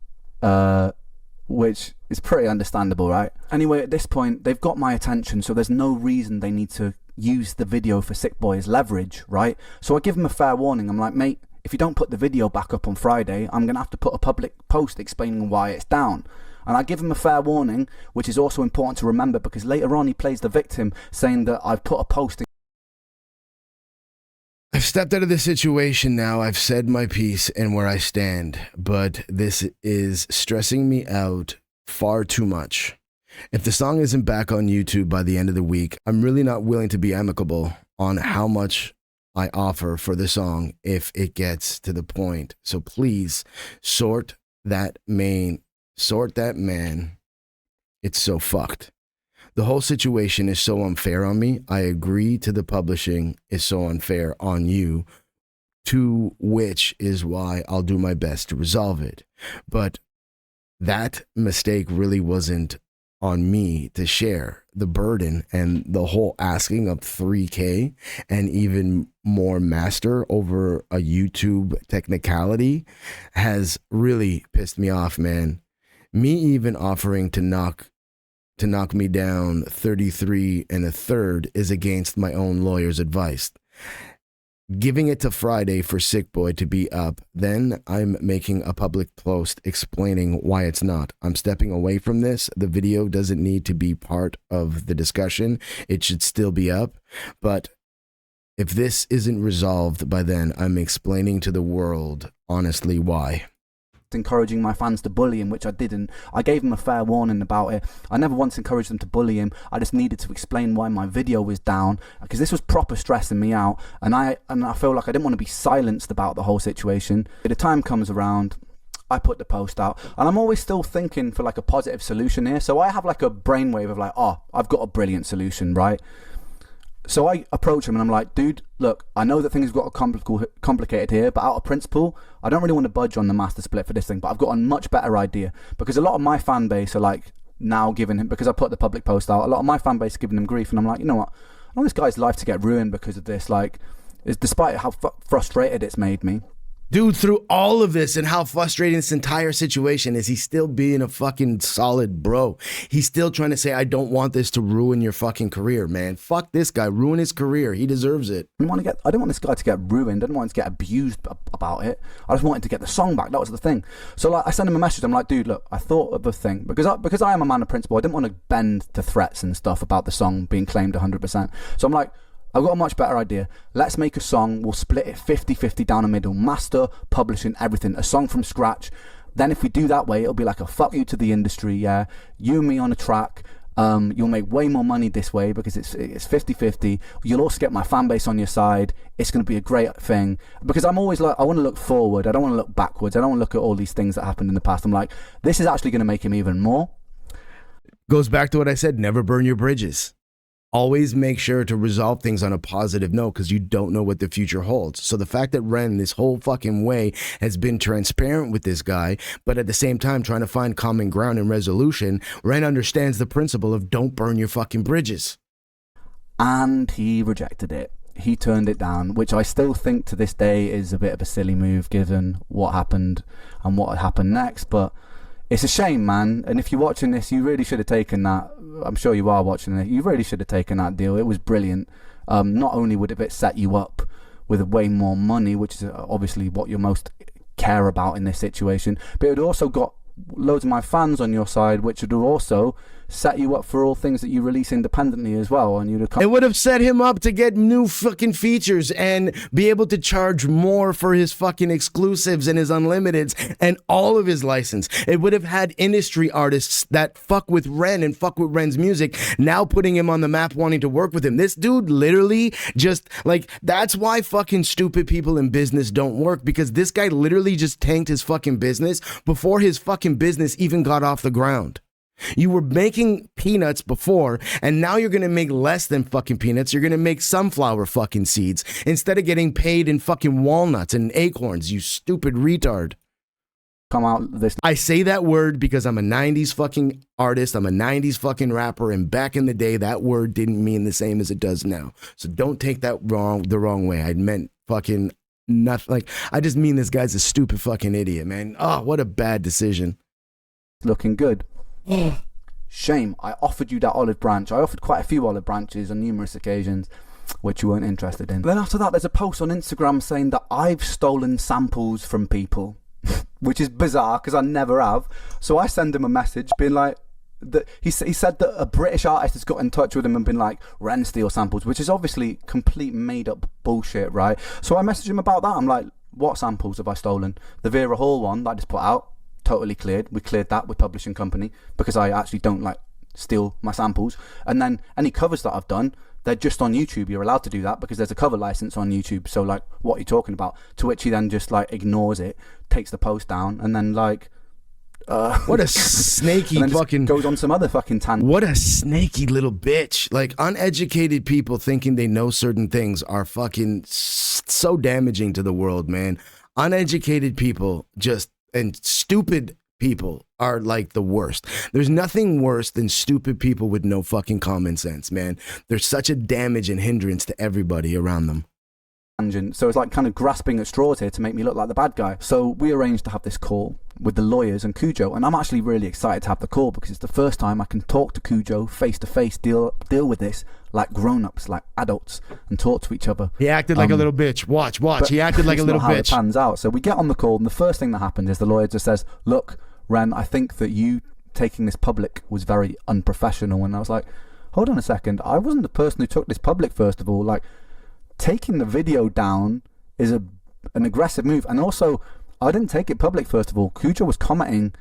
which is pretty understandable, right? Anyway, at this point, they've got my attention, so there's no reason they need to use the video for Sick Boy as leverage, right? So I give them a fair warning. I'm like, mate, if you don't put the video back up on Friday, I'm going to have to put a public post explaining why it's down. And I give him a fair warning, which is also important to remember because later on he plays the victim saying that I've put a post. I've stepped out of the situation now. I've said my piece and where I stand, but this is stressing me out far too much. If the song isn't back on YouTube by the end of the week, I'm really not willing to be amicable on how much I offer for the song if it gets to the point. So please sort that man. It's so fucked. The whole situation is so unfair on me. I agree to the publishing is so unfair on you, to which is why I'll do my best to resolve it. But that mistake really wasn't on me to share the burden, and the whole asking of $3,000 and even more master over a YouTube technicality has really pissed me off, man. Me even offering to knock me down 33 1/3 is against my own lawyer's advice. Giving it to Friday for Sick Boy to be up, then I'm making a public post explaining why it's not. I'm stepping away from this. The video doesn't need to be part of the discussion. It should still be up. But if this isn't resolved by then, I'm explaining to the world honestly why. Encouraging my fans to bully him, which I didn't. I gave him a fair warning about it. I never once encouraged them to bully him. I just needed to explain why my video was down because this was proper stressing me out, and I feel like I didn't want to be silenced about the whole situation. But the time comes around, I put the post out, and I'm always still thinking for like a positive solution here. So I have like a brainwave of like, oh, I've got a brilliant solution, right? So I approach him and I'm like, dude, look, I know that things got complicated here, but out of principle, I don't really want to budge on the master split for this thing, but I've got a much better idea. Because a lot of my fan base are like now giving him, because I put the public post out, a lot of my fan base is giving him grief, and I'm like, you know what, I want this guy's life to get ruined because of this, like, despite how frustrated it's made me. Dude, through all of this and how frustrating this entire situation is, he's still being a fucking solid bro. He's still trying to say, I don't want this to ruin your fucking career, man. Fuck this guy. Ruin his career. He deserves it. I don't want this guy to get ruined. I don't want him to get abused about it. I just wanted to get the song back. That was the thing. So like, I sent him a message. I'm like, dude, look, I thought of a thing. Because I am a man of principle, I didn't want to bend to threats and stuff about the song being claimed 100%. So I'm like, I've got a much better idea. Let's make a song. We'll split it 50-50 down the middle. Master, publishing, everything. A song from scratch. Then if we do that way, it'll be like a fuck you to the industry, yeah? You and me on a track. You'll make way more money this way because it's 50-50. You'll also get my fan base on your side. It's going to be a great thing. Because I'm always like, I want to look forward. I don't want to look backwards. I don't want to look at all these things that happened in the past. I'm like, this is actually going to make him even more. Goes back to what I said, never burn your bridges. Always make sure to resolve things on a positive note because you don't know what the future holds. So the fact that Ren this whole fucking way has been transparent with this guy, but at the same time trying to find common ground and resolution, Ren understands the principle of don't burn your fucking bridges. And he rejected it. He turned it down, which I still think to this day is a bit of a silly move given what happened and what happened next, but it's a shame, man. And if you're watching this, you really should have taken that. I'm sure you are watching it. You really should have taken that deal. It was brilliant. Not only would it set you up with way more money, which is obviously what you most care about in this situation, but it also got loads of my fans on your side, which would also set you up for all things that you release independently as well. And it would have set him up to get new fucking features and be able to charge more for his fucking exclusives and his unlimiteds and all of his license. It would have had industry artists that fuck with Ren and fuck with Ren's music now putting him on the map, wanting to work with him. This dude literally just like, that's why fucking stupid people in business don't work, because this guy literally just tanked his fucking business before his fucking business even got off the ground. You were making peanuts before, and now you're gonna make less than fucking peanuts. You're gonna make sunflower fucking seeds instead of getting paid in fucking walnuts and acorns, you stupid retard. Come out this. I say that word because I'm a 90s fucking artist. I'm a 90s fucking rapper, and back in the day, that word didn't mean the same as it does now. So don't take that the wrong way. I meant fucking nothing. Like, I just mean this guy's a stupid fucking idiot, man. Oh, what a bad decision. Looking good. Shame. I offered you that olive branch. I offered quite a few olive branches on numerous occasions, which you weren't interested in. Then after that, there's a post on Instagram saying that I've stolen samples from people, which is bizarre because I never have. So I send him a message being like, that he said that a British artist has got in touch with him and been like, Ren steal samples, which is obviously complete made up bullshit, right? So I messaged him about that. I'm like, what samples have I stolen? The Vera Hall one that I just put out, totally cleared. We cleared that with publishing company because I actually don't like steal my samples. And then any covers that I've done, they're just on YouTube. You're allowed to do that because there's a cover license on YouTube. So like, what are you talking about? To which he then just like ignores it, takes the post down, and then like what a snaky fucking goes on some other fucking tangent. What a snaky little bitch. Like, uneducated people thinking they know certain things are fucking so damaging to the world, man. Uneducated people and stupid people are like the worst. There's nothing worse than stupid people with no fucking common sense, man. They're such a damage and hindrance to everybody around them. So it's like kind of grasping at straws here to make me look like the bad guy. So we arranged to have this call with the lawyers and Kujo, and I'm actually really excited to have the call because it's the first time I can talk to Kujo face to face, deal with this like grown-ups, like adults, and talk to each other. He acted like a little bitch. Watch. He acted like a little bitch. How it bitch. pans out. So we get on the call, and the first thing that happens is the lawyer just says, "Look, Ren, I think that you taking this public was very unprofessional." And I was like, "Hold on a second. I wasn't the person who took this public. First of all, like." Taking the video down is an aggressive move, and also I didn't take it public. First of all, Kujo was commenting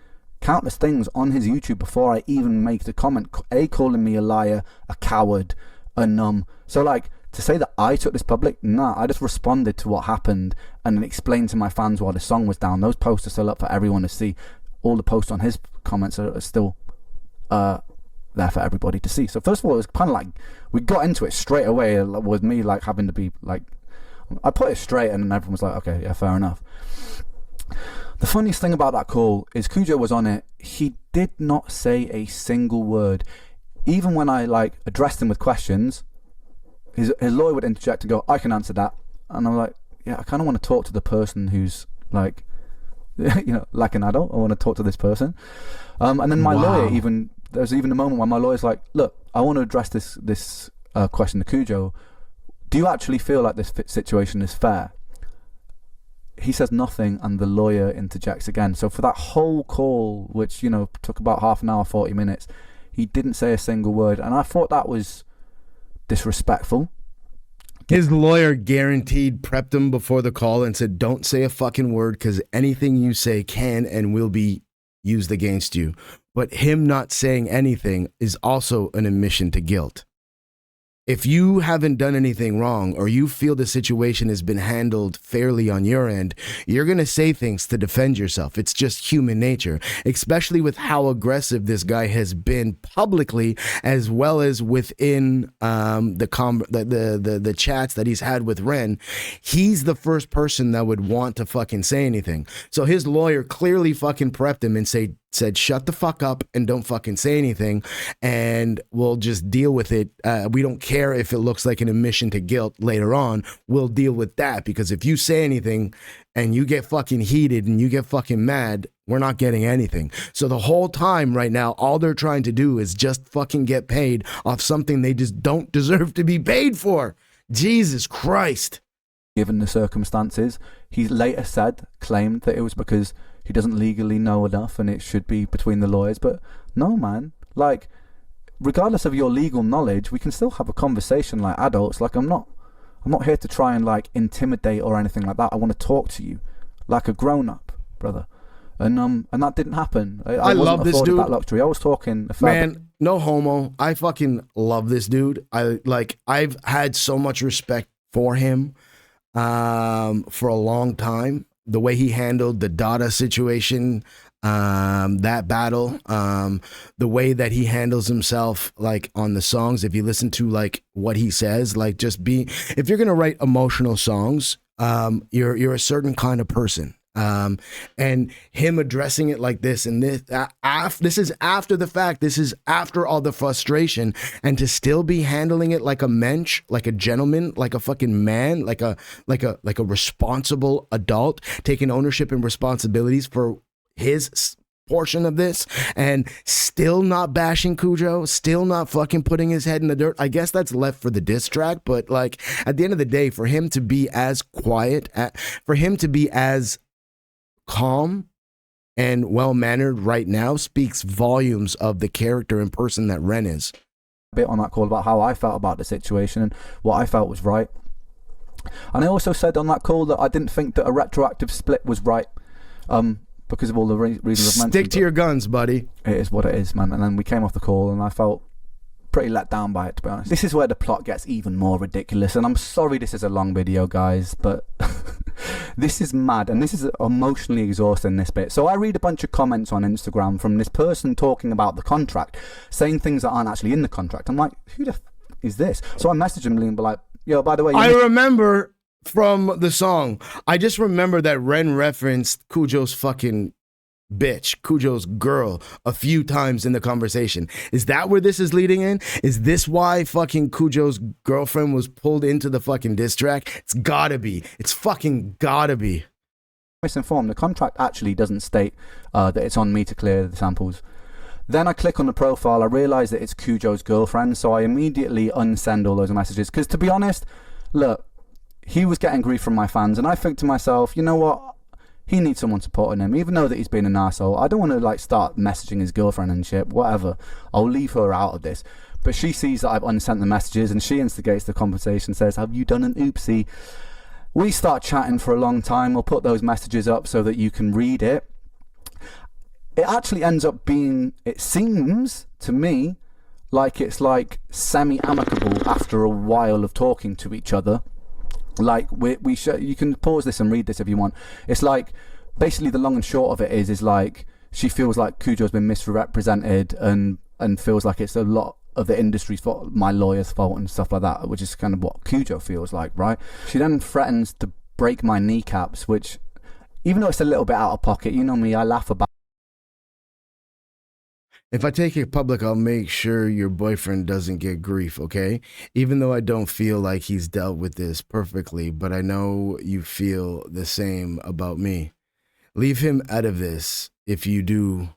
countless things on his YouTube before I even make the comment, calling me a liar, a coward, a so like to say that I took this public, nah, I just responded to what happened and then explained to my fans why the song was down. Those posts are still up for everyone to see. All the posts on his comments are still there for everybody to see. So first of all, it was kind of like we got into it straight away with me like having to be like, I put it straight and then everyone was like, okay, yeah, fair enough. The funniest thing about that call is Kujo was on it. He did not say a single word. Even when I like addressed him with questions, his lawyer would interject and go, I can answer that. And I'm like, yeah, I kind of want to talk to the person who's like, like an adult. I want to talk to this person. And then my lawyer there's even a moment where my lawyer's like, look, I want to address this question to Kujo. Do you actually feel like this situation is fair? He says nothing, and the lawyer interjects again. So for that whole call, which, took about half an hour, 40 minutes, he didn't say a single word. And I thought that was disrespectful. His lawyer guaranteed prepped him before the call and said, don't say a fucking word because anything you say can and will be used against you. But him not saying anything is also an admission to guilt. If you haven't done anything wrong or you feel the situation has been handled fairly on your end, you're going to say things to defend yourself. It's just human nature, especially with how aggressive this guy has been publicly as well as within the chats that he's had with Ren. He's the first person that would want to fucking say anything. So his lawyer clearly fucking prepped him and said, shut the fuck up and don't fucking say anything and we'll just deal with it. We don't care if it looks like an admission to guilt later on. We'll deal with that because if you say anything and you get fucking heated and you get fucking mad, we're not getting anything. So the whole time right now, all they're trying to do is just fucking get paid off something they just don't deserve to be paid for. Jesus Christ. Given the circumstances, he later claimed that it was because he doesn't legally know enough and it should be between the lawyers. But no, man, like, regardless of your legal knowledge, we can still have a conversation like adults. Like, I'm not here to try and like intimidate or anything like that. I want to talk to you like a grown-up, brother. And that didn't happen. I love this dude. That luxury. I was talking. Man, no homo. I fucking love this dude. I've had so much respect for him for a long time. The way he handled the Dada situation, that battle, the way that he handles himself, like on the songs. If you listen to like what he says, like if you're gonna write emotional songs, you're a certain kind of person. And him addressing it like this and this is after the fact, this is after all the frustration, and to still be handling it like a mensch, like a gentleman, like a fucking man, like a responsible adult, taking ownership and responsibilities for his portion of this, and still not bashing Kujo, still not fucking putting his head in the dirt. I guess that's left for the diss track, but like at the end of the day, for him to be as quiet, for him to be as calm and well-mannered right now speaks volumes of the character and person that Ren is. A bit on that call about how I felt about the situation and what I felt was right. And I also said on that call that I didn't think that a retroactive split was right, because of all the reasons I've mentioned. Stick to your guns, buddy. It is what it is, man. And then we came off the call and I felt pretty let down by it, to be honest. This is where the plot gets even more ridiculous, and I'm sorry this is a long video, guys, but this is mad, and this is emotionally exhausting, this bit. So I read a bunch of comments on Instagram from this person talking about the contract, saying things that aren't actually in the contract. I'm like, who the f is this? So I messaged him and be like, yo, by the way, I remember from the song, I just remember that Ren referenced Kujo's fucking bitch, Kujo's girl, a few times in the conversation. Is that where this is leading in? Is this why fucking Kujo's girlfriend was pulled into the fucking diss track? It's gotta be. It's fucking gotta be. Misinformed. The contract actually doesn't state that it's on me to clear the samples. Then I click on the profile, I realise that it's Kujo's girlfriend, so I immediately unsend all those messages. Because to be honest, look, he was getting grief from my fans, and I think to myself, you know what? He needs someone supporting him, even though that he's been an arsehole. I don't want to like start messaging his girlfriend and shit, whatever. I'll leave her out of this. But she sees that I've unsent the messages and she instigates the conversation, says, have you done an oopsie? We start chatting for a long time. We'll put those messages up so that you can read it. It actually ends up being, it seems to me, like it's like semi-amicable after a while of talking to each other. Like you can pause this and read this if you want. It's like basically the long and short of it is like she feels like Kujo's been misrepresented and feels like it's a lot of the industry's fault, my lawyer's fault and stuff like that, which is kind of what Kujo feels like, right? She then threatens to break my kneecaps, which even though it's a little bit out of pocket, you know me, I laugh about. If I take it public, I'll make sure your boyfriend doesn't get grief, okay? Even though I don't feel like he's dealt with this perfectly, but I know you feel the same about me. Leave him out of this if you do,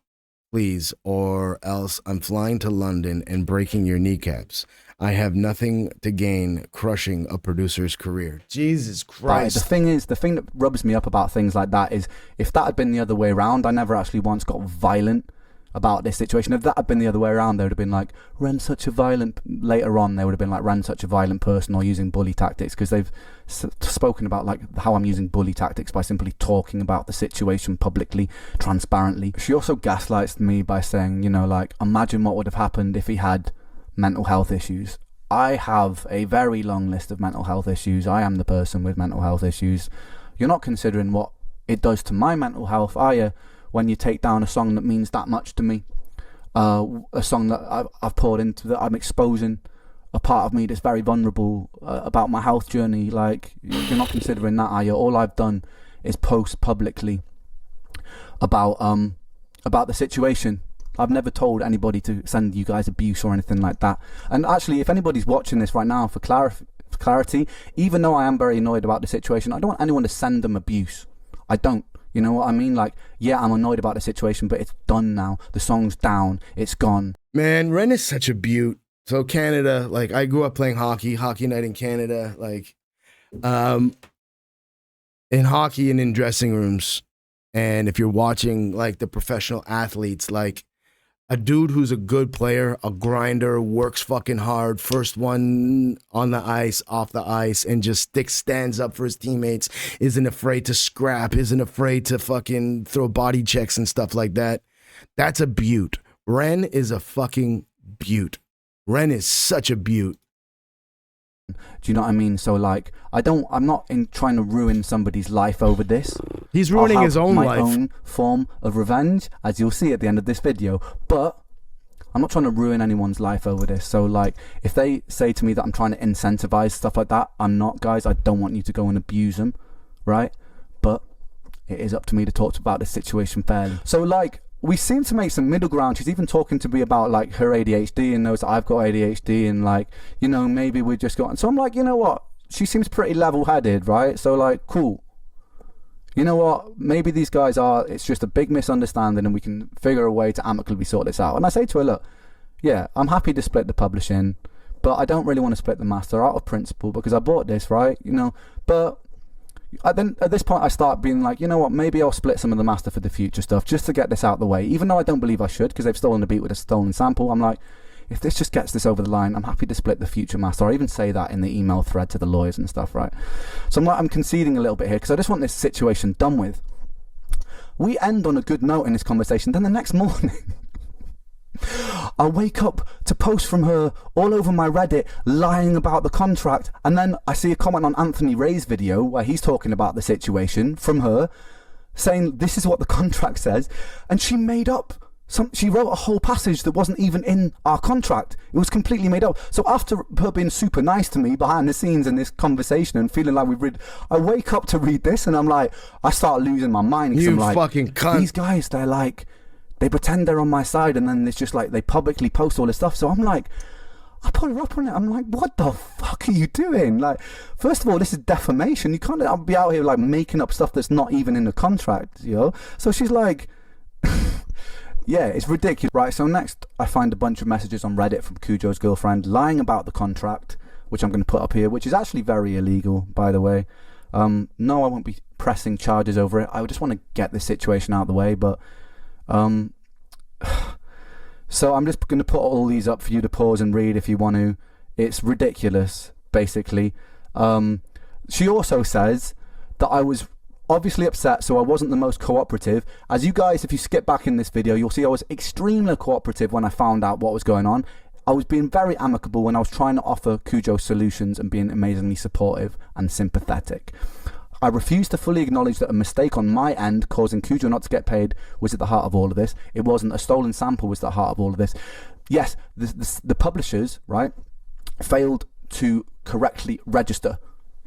please, or else I'm flying to London and breaking your kneecaps. I have nothing to gain crushing a producer's career. Jesus Christ. But the thing that rubs me up about things like that is if that had been the other way around, I never actually once got violent about this situation. If that had been the other way around, they would have been like, Ren's such a violent, later on, they would have been like, Ren's such a violent person or using bully tactics, because they've spoken about like how I'm using bully tactics by simply talking about the situation publicly, transparently. She also gaslights me by saying, you know, like, imagine what would have happened if he had mental health issues. I have a very long list of mental health issues. I am the person with mental health issues. You're not considering what it does to my mental health, are you, when you take down a song that means that much to me? A song that I've poured into, that I'm exposing a part of me that's very vulnerable about my health journey. Like, you're not considering that, are you? All I've done is post publicly about the situation. I've never told anybody to send you guys abuse or anything like that. And actually, if anybody's watching this right now, for clarity, even though I am very annoyed about the situation, I don't want anyone to send them abuse. I don't. You know what I mean? Like, yeah, I'm annoyed about the situation, but it's done now. The song's down. It's gone. Man, Ren is such a beaut. So Canada, like, I grew up playing hockey night in Canada, like, in hockey and in dressing rooms. And if you're watching, like, the professional athletes, like, a dude who's a good player, a grinder, works fucking hard, first one on the ice, off the ice, and just stands up for his teammates, isn't afraid to scrap, isn't afraid to fucking throw body checks and stuff like that. That's a beaut. Ren is a fucking beaut. Ren is such a beaut. Do you know what I mean? So, like, I'm not trying to ruin somebody's life over this. He's ruining his own life. My own form of revenge, as you'll see at the end of this video. But I'm not trying to ruin anyone's life over this. So, like, if they say to me that I'm trying to incentivize stuff like that, I'm not, guys. I don't want you to go and abuse them, right? But it is up to me to talk about this situation fairly. So, like, we seem to make some middle ground. She's even talking to me about, like, her ADHD and knows that I've got ADHD and, like, you know, maybe we just got... So I'm like, you know what? She seems pretty level-headed, right? So, like, cool. You know what? Maybe these guys are... It's just a big misunderstanding and we can figure a way to amicably sort this out. And I say to her, look, yeah, I'm happy to split the publishing, but I don't really want to split the master out of principle because I bought this, right? You know, but... Then at this point I start being like, you know what, maybe I'll split some of the master for the future stuff just to get this out of the way, even though I don't believe I should because they've stolen the beat with a stolen sample. I'm like, if this just gets this over the line, I'm happy to split the future master. I even say that in the email thread to the lawyers and stuff, right? So I'm like, I'm conceding a little bit here because I just want this situation done with. We end on a good note in this conversation. Then the next morning I wake up to posts from her all over my Reddit lying about the contract, and then I see a comment on Anthony Ray's video where he's talking about the situation from her, saying this is what the contract says, and she made up she wrote a whole passage that wasn't even in our contract. It was completely made up. So after her being super nice to me behind the scenes in this conversation and feeling like I wake up to read this and I'm like, I start losing my mind. You I'm like, fucking cunt. These guys, they're like, they pretend they're on my side and then it's just like they publicly post all this stuff. So I'm like, I put her up on it. I'm like, what the fuck are you doing? Like, first of all, this is defamation. You can't be out here like making up stuff that's not even in the contract, you know? So she's like, yeah, it's ridiculous. Right, so next I find a bunch of messages on Reddit from Kujo's girlfriend lying about the contract, which I'm going to put up here, which is actually very illegal, by the way. No, I won't be pressing charges over it. I just want to get this situation out of the way, but... So I'm just going to put all these up for you to pause and read if you want to. It's ridiculous, basically. She also says that I was obviously upset, so I wasn't the most cooperative. As you guys, if you skip back in this video, you'll see I was extremely cooperative when I found out what was going on. I was being very amicable when I was trying to offer Kujo solutions and being amazingly supportive and sympathetic. I refuse to fully acknowledge that a mistake on my end causing Kujo not to get paid was at the heart of all of this. It wasn't. A stolen sample was at the heart of all of this. Yes, the publishers, right, failed to correctly register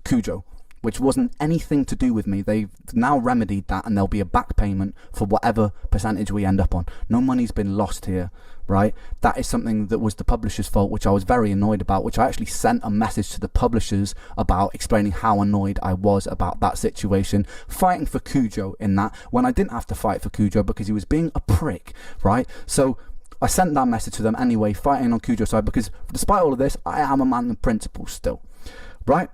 Kujo. which wasn't anything to do with me. They've now remedied that, and there'll be a back payment for whatever percentage we end up on. No money's been lost here, right? That is something that was the publisher's fault, which I was very annoyed about, which I actually sent a message to the publishers about, explaining how annoyed I was about that situation, fighting for Kujo in that, when I didn't have to fight for Kujo because he was being a prick, right? So I sent that message to them anyway, fighting on Kujo's side, because despite all of this, I am a man of principles still, right?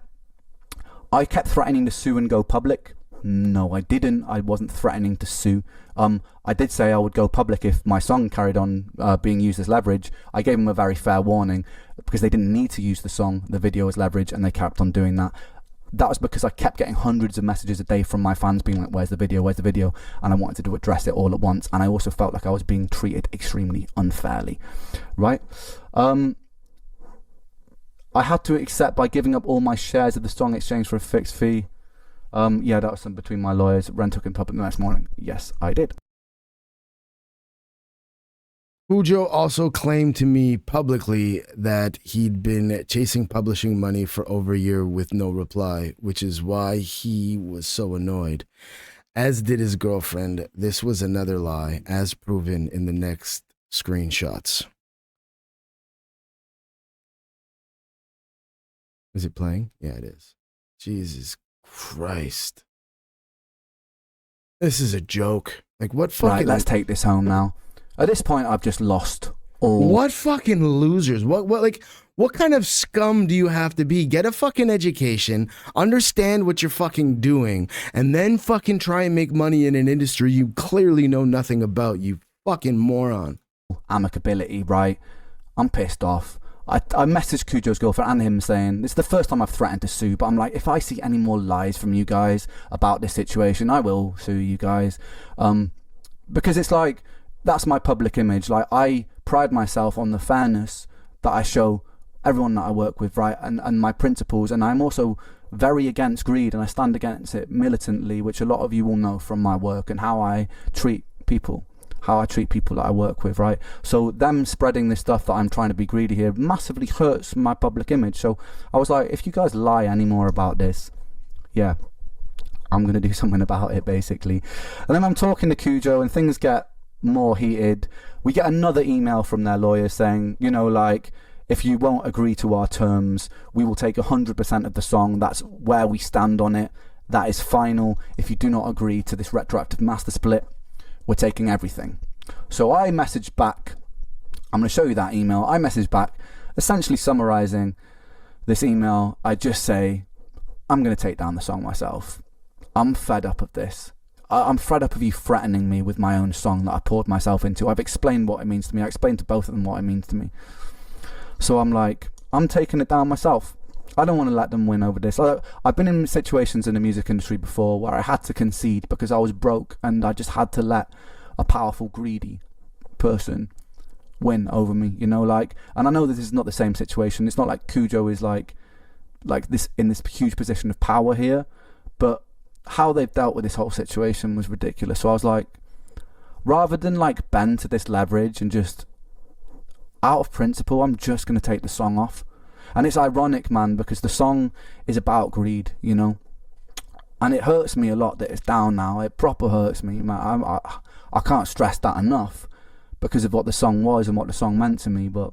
I kept threatening to sue and go public. No, I didn't. I wasn't threatening to sue. I did say I would go public if my song carried on being used as leverage. I gave them a very fair warning because they didn't need to use the video as leverage, and they kept on doing that. That was because I kept getting hundreds of messages a day from my fans being like, where's the video, where's the video? And I wanted to address it all at once. And I also felt like I was being treated extremely unfairly, right? I had to accept by giving up all my shares of the song in exchange for a fixed fee. Yeah, that was something between my lawyers. Ren took in public the next morning. Yes, I did. Kujo also claimed to me publicly that he'd been chasing publishing money for over a year with no reply, which is why he was so annoyed. As did his girlfriend. This was another lie, as proven in the next screenshots. Is it playing? Yeah, it is. Jesus Christ. This is a joke. Like, what fucking... Right, let's take this home now. At this point, I've just lost all... What fucking losers? What kind of scum do you have to be? Get a fucking education, understand what you're fucking doing, and then fucking try and make money in an industry you clearly know nothing about, you fucking moron. Amicability, right? I'm pissed off. I messaged Kujo's girlfriend and him saying, it's the first time I've threatened to sue, but I'm like, if I see any more lies from you guys about this situation, I will sue you guys. Because it's like, that's my public image. Like, I pride myself on the fairness that I show everyone that I work with, right? And my principles. And I'm also very against greed, and I stand against it militantly, which a lot of you will know from my work and how I treat people. How I treat people that I work with, right? So them spreading this stuff that I'm trying to be greedy here massively hurts my public image. So I was like, if you guys lie anymore about this, yeah, I'm going to do something about it, basically. And then I'm talking to Kujo, and things get more heated. We get another email from their lawyer saying, you know, like, if you won't agree to our terms, we will take 100% of the song. That's where we stand on it. That is final. If you do not agree to this retroactive master split, we're taking everything. So I messaged back. I'm going to show you that email. I messaged back, essentially summarizing this email. I just say, I'm going to take down the song myself. I'm fed up of this. I'm fed up of you threatening me with my own song that I poured myself into. I've explained what it means to me. I explained to both of them what it means to me. So I'm like, I'm taking it down myself. I don't want to let them win over this. I've been in situations in the music industry before where I had to concede because I was broke, and I just had to let a powerful, greedy person win over me, you know, like, and I know this is not the same situation. It's not like Kujo is like this in this huge position of power here, but how they've dealt with this whole situation was ridiculous. So I was like, rather than like bend to this leverage and just out of principle, I'm just going to take the song off. And it's ironic, man, because the song is about greed, you know, and it hurts me a lot that it's down now. It proper hurts me, man. I can't stress that enough because of what the song was and what the song meant to me, but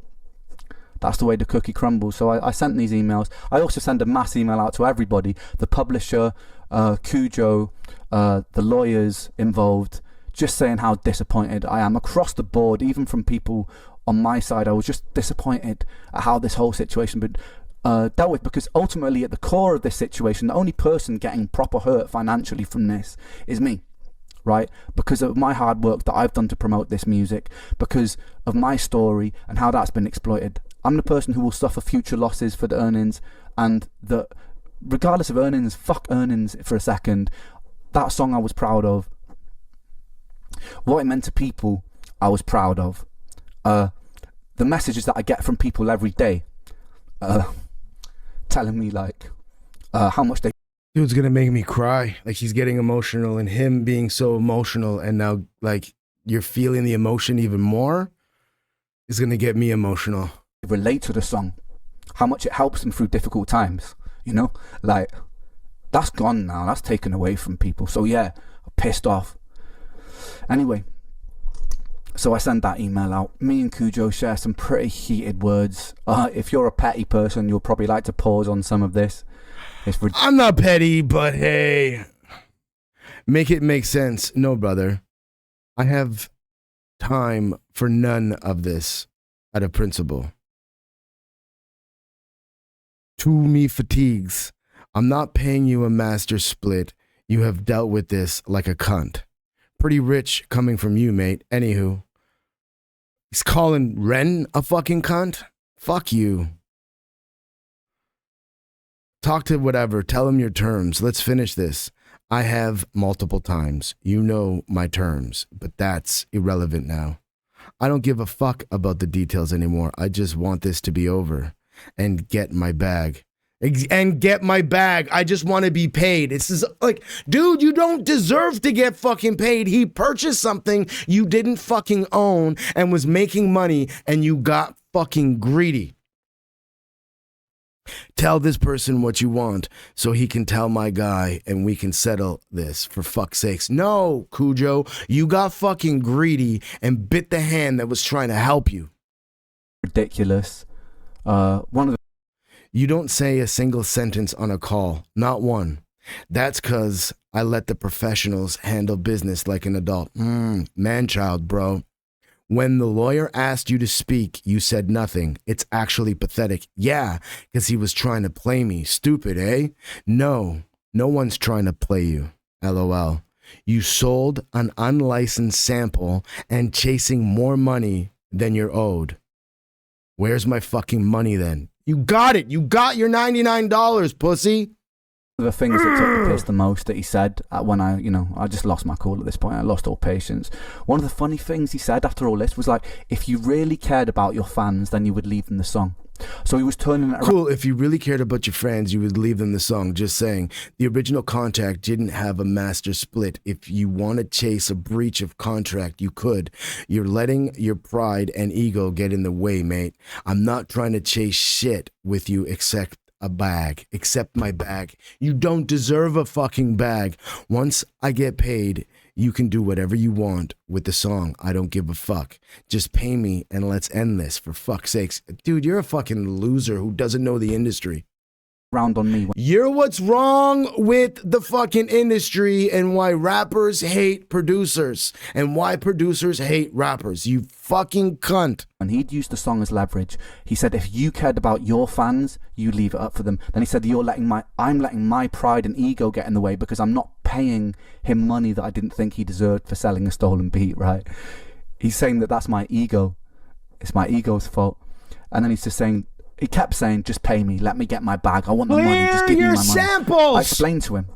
that's the way the cookie crumbles. So I sent these emails. I also sent a mass email out to everybody, the publisher, Kujo, the lawyers involved, just saying how disappointed I am across the board, even from people on my side. I was just disappointed at how this whole situation been dealt with, because ultimately at the core of this situation, the only person getting proper hurt financially from this is me, right? Because of my hard work that I've done to promote this music, because of my story and how that's been exploited. I'm the person who will suffer future losses for the earnings, and that regardless of earnings, fuck earnings for a second, that song I was proud of. What it meant to people, I was proud of. The messages that I get from people every day, telling me like how much they... Dude's gonna make me cry. Like, he's getting emotional, and him being so emotional, and now like you're feeling the emotion even more is gonna get me emotional. Relate to the song, how much it helps them through difficult times, you know, like That's gone now. That's taken away from people. So yeah, I'm pissed off. Anyway, so I send that email out. Me and Kujo share some pretty heated words. If you're a petty person, you'll probably like to pause on some of this. I'm not petty, but hey, make it make sense. No, brother. I have time for none of this out of principle. Too me fatigues. I'm not paying you a master split. You have dealt with this like a cunt. Pretty rich coming from you, mate. Anywho, he's calling Ren a fucking cunt? Fuck you. Talk to whatever. Tell him your terms. Let's finish this. I have multiple times. You know my terms, but that's irrelevant now. I don't give a fuck about the details anymore. I just want this to be over and get my bag. I just want to be paid. It's just like, dude, you don't deserve to get fucking paid. He purchased something you didn't fucking own and was making money, and you got fucking greedy. Tell this person what you want so he can tell my guy and we can settle this, for fuck's sakes. No, Kujo, you got fucking greedy and bit the hand that was trying to help you. Ridiculous. You don't say a single sentence on a call, not one. That's cause I let the professionals handle business like an adult. Man-child, bro. When the lawyer asked you to speak, you said nothing. It's actually pathetic. Yeah, because he was trying to play me. Stupid, eh? No one's trying to play you. LOL. You sold an unlicensed sample and chasing more money than you're owed. Where's my fucking money then? You got it. You got your $99, pussy. The things that took the piss the most that he said when I just lost my cool at this point. I lost all patience. One of the funny things he said after all this was like, if you really cared about your fans, then you would leave them the song. So he was turning it around. Cool, if you really cared about your fans, you would leave them the song. Just saying, the original contract didn't have a master split. If you want to chase a breach of contract, you could. You're letting your pride and ego get in the way, mate. I'm not trying to chase shit with you except a bag. Accept my bag. You don't deserve a fucking bag. Once I get paid, you can do whatever you want with the song. I don't give a fuck. Just pay me and let's end this, for fuck's sakes. Dude, you're a fucking loser who doesn't know the industry. Round on me. You're what's wrong with the fucking industry and why rappers hate producers and why producers hate rappers. You fucking cunt. And he'd used the song as leverage. He said, if you cared about your fans, you leave it up for them. Then he said, I'm letting my pride and ego get in the way because I'm not paying him money that I didn't think he deserved for selling a stolen beat, right? He's saying that that's my ego. It's my ego's fault. And then he's just saying, he kept saying, just pay me, let me get my bag. I want the money, just give me my money. Clear your samples! I explained to him.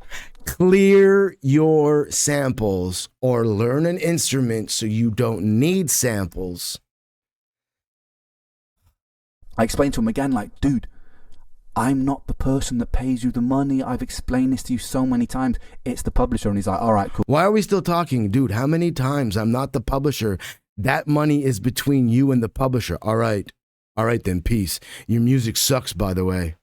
Clear your samples or learn an instrument so you don't need samples. I explained to him again, like, dude, I'm not the person that pays you the money. I've explained this to you so many times. It's the publisher. And he's like, all right, cool. Why are we still talking? Dude, how many times? I'm not the publisher. That money is between you and the publisher. All right. All right then, peace. Your music sucks, by the way.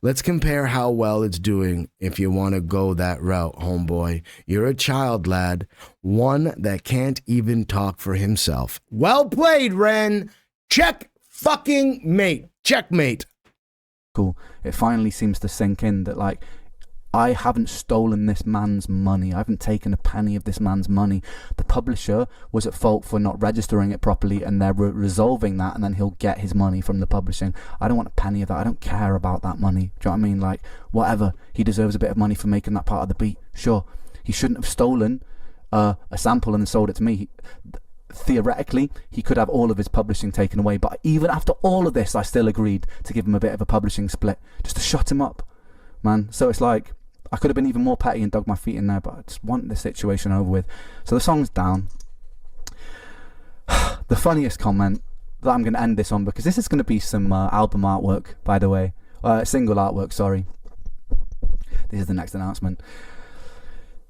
Let's compare how well it's doing if you want to go that route, homeboy. You're a child, lad. One that can't even talk for himself. Well played, Ren. Check fucking mate. Checkmate. Cool. It finally seems to sink in that, like, I haven't stolen this man's money. I haven't taken a penny of this man's money. The publisher was at fault for not registering it properly, and they're resolving that, and then he'll get his money from the publishing. I don't want a penny of that. I don't care about that money. Do you know what I mean? Like, whatever. He deserves a bit of money for making that part of the beat. Sure. He shouldn't have stolen a sample and sold it to me. Theoretically, he could have all of his publishing taken away, but even after all of this, I still agreed to give him a bit of a publishing split, just to shut him up, man. So it's like, I could have been even more petty and dug my feet in there, but I just want this situation over with. So the song's down. The funniest comment that I'm going to end this on, because this is going to be some album artwork, by the way. Single artwork, sorry. This is the next announcement.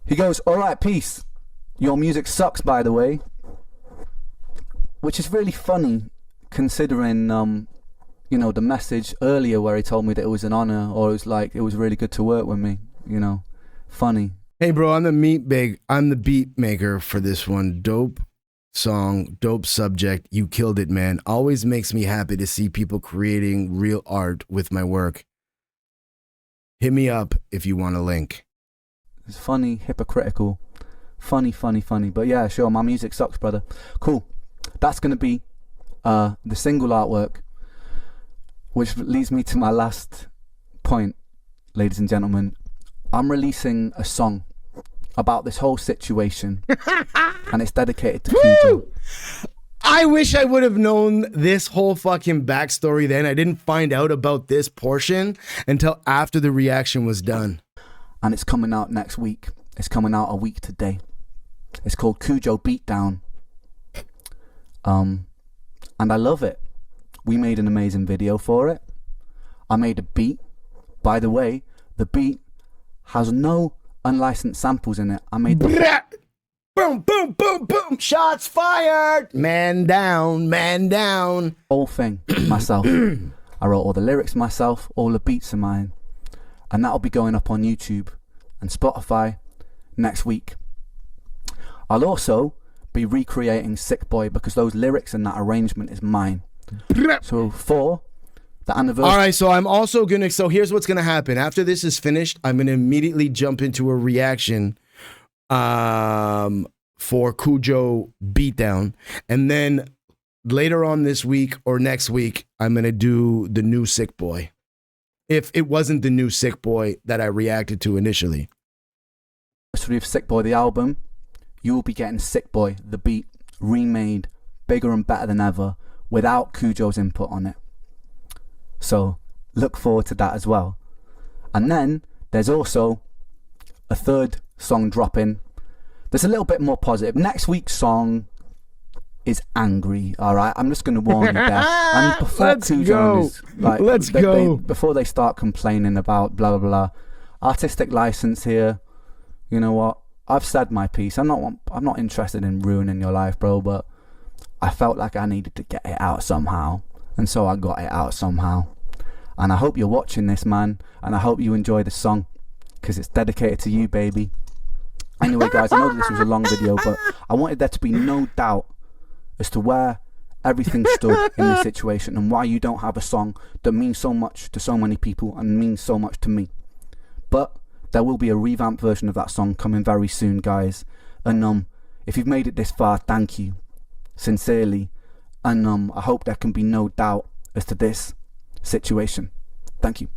He goes, all right, peace. Your music sucks, by the way. Which is really funny, considering, the message earlier where he told me that it was an honor, or it was really good to work with me. Funny. Hey, bro, I'm the beat maker for this one. Dope song, dope subject. You killed it, man. Always makes me happy to see people creating real art with my work. Hit me up if you want a link. It's funny, hypocritical. Funny. But yeah, sure, my music sucks, brother. Cool. That's going to be the single artwork, which leads me to my last point, ladies and gentlemen. I'm releasing a song about this whole situation, and it's dedicated to Kujo. I wish I would have known this whole fucking backstory then. I didn't find out about this portion until after the reaction was done. And it's coming out next week. It's coming out a week today. It's called Kujo Beatdown. And I love it. We made an amazing video for it. I made a beat. By the way, the beat has no unlicensed samples in it. I made the boom, boom, boom, boom. Shots fired. Man down. whole thing myself. I wrote all the lyrics myself. All the beats are mine. And that'll be going up on YouTube and Spotify next week. I'll also be recreating Sick Boy because those lyrics and that arrangement is mine. So for the anniversary. All right, so I'm also gonna. So here's what's gonna happen after this is finished. I'm gonna immediately jump into a reaction, for Kujo Beatdown, and then later on this week or next week, I'm gonna do the new Sick Boy. If it wasn't the new Sick Boy that I reacted to initially. Of Sick Boy the album, you will be getting Sick Boy the beat remade, bigger and better than ever, without Kujo's input on it. So look forward to that as well. And then there's also a third song dropping that's a little bit more positive. Next week's song is angry, all right? I'm just going to warn you there. And before before they start complaining about blah, blah, blah, artistic license here, you know what? I've said my piece. I'm not interested in ruining your life, bro, but I felt like I needed to get it out somehow. And so I got it out somehow. And I hope you're watching this, man. And I hope you enjoy the song, because it's dedicated to you, baby. Anyway, guys, I know this was a long video, but I wanted there to be no doubt as to where everything stood in this situation and why you don't have a song that means so much to so many people and means so much to me. But there will be a revamped version of that song coming very soon, guys. And if you've made it this far, thank you. Sincerely. And I hope there can be no doubt as to this situation. Thank you.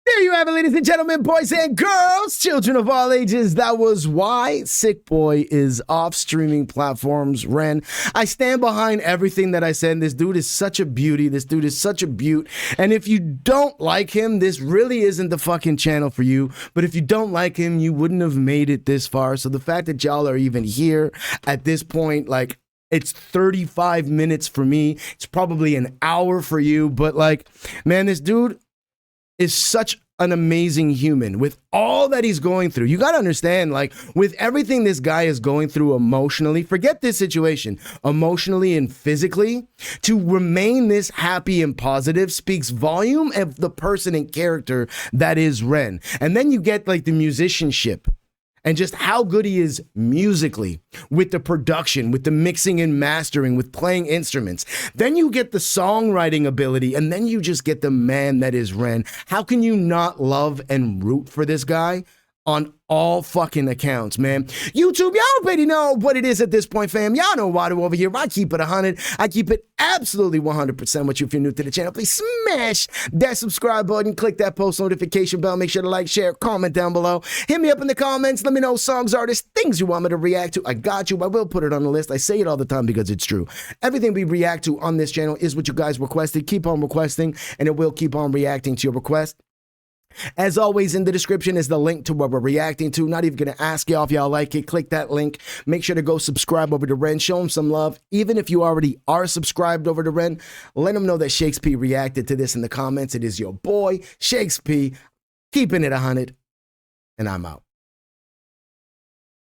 There you have it, ladies and gentlemen, boys and girls, children of all ages. That was why Sick Boy is off streaming platforms. Ren, I stand behind everything that I said. This dude is such a beauty. This dude is such a beaut. And if you don't like him, this really isn't the fucking channel for you. But if you don't like him, you wouldn't have made it this far. So the fact that y'all are even here at this point, like, it's 35 minutes for me. It's probably an hour for you. But like, man, this dude is such an amazing human with all that he's going through. You got to understand, like, with everything this guy is going through emotionally, forget this situation, emotionally and physically, to remain this happy and positive speaks volume of the person and character that is Ren. And then you get like the musicianship and just how good he is musically, with the production, with the mixing and mastering, with playing instruments. Then you get the songwriting ability, and then you just get the man that is Ren. How can you not love and root for this guy on all fucking accounts, man? YouTube, y'all already know what it is at this point, fam. Y'all know why over here. I keep it 100. I keep it absolutely 100% with you. If you're new to the channel, please smash that subscribe button, click that post notification bell, make sure to like, share, comment down below. Hit me up in the comments. Let me know songs, artists, things you want me to react to. I got you. I will put it on the list. I say it all the time because it's true. Everything we react to on this channel is what you guys requested. Keep on requesting, and it will keep on reacting to your request. As always, in the description is the link to what we're reacting to. Not even going to ask y'all if y'all like it. Click that link. Make sure to go subscribe over to Ren. Show him some love. Even if you already are subscribed over to Ren, let him know that Shakespeare reacted to this in the comments. It is your boy, Shakespeare, keeping it 100, and I'm out.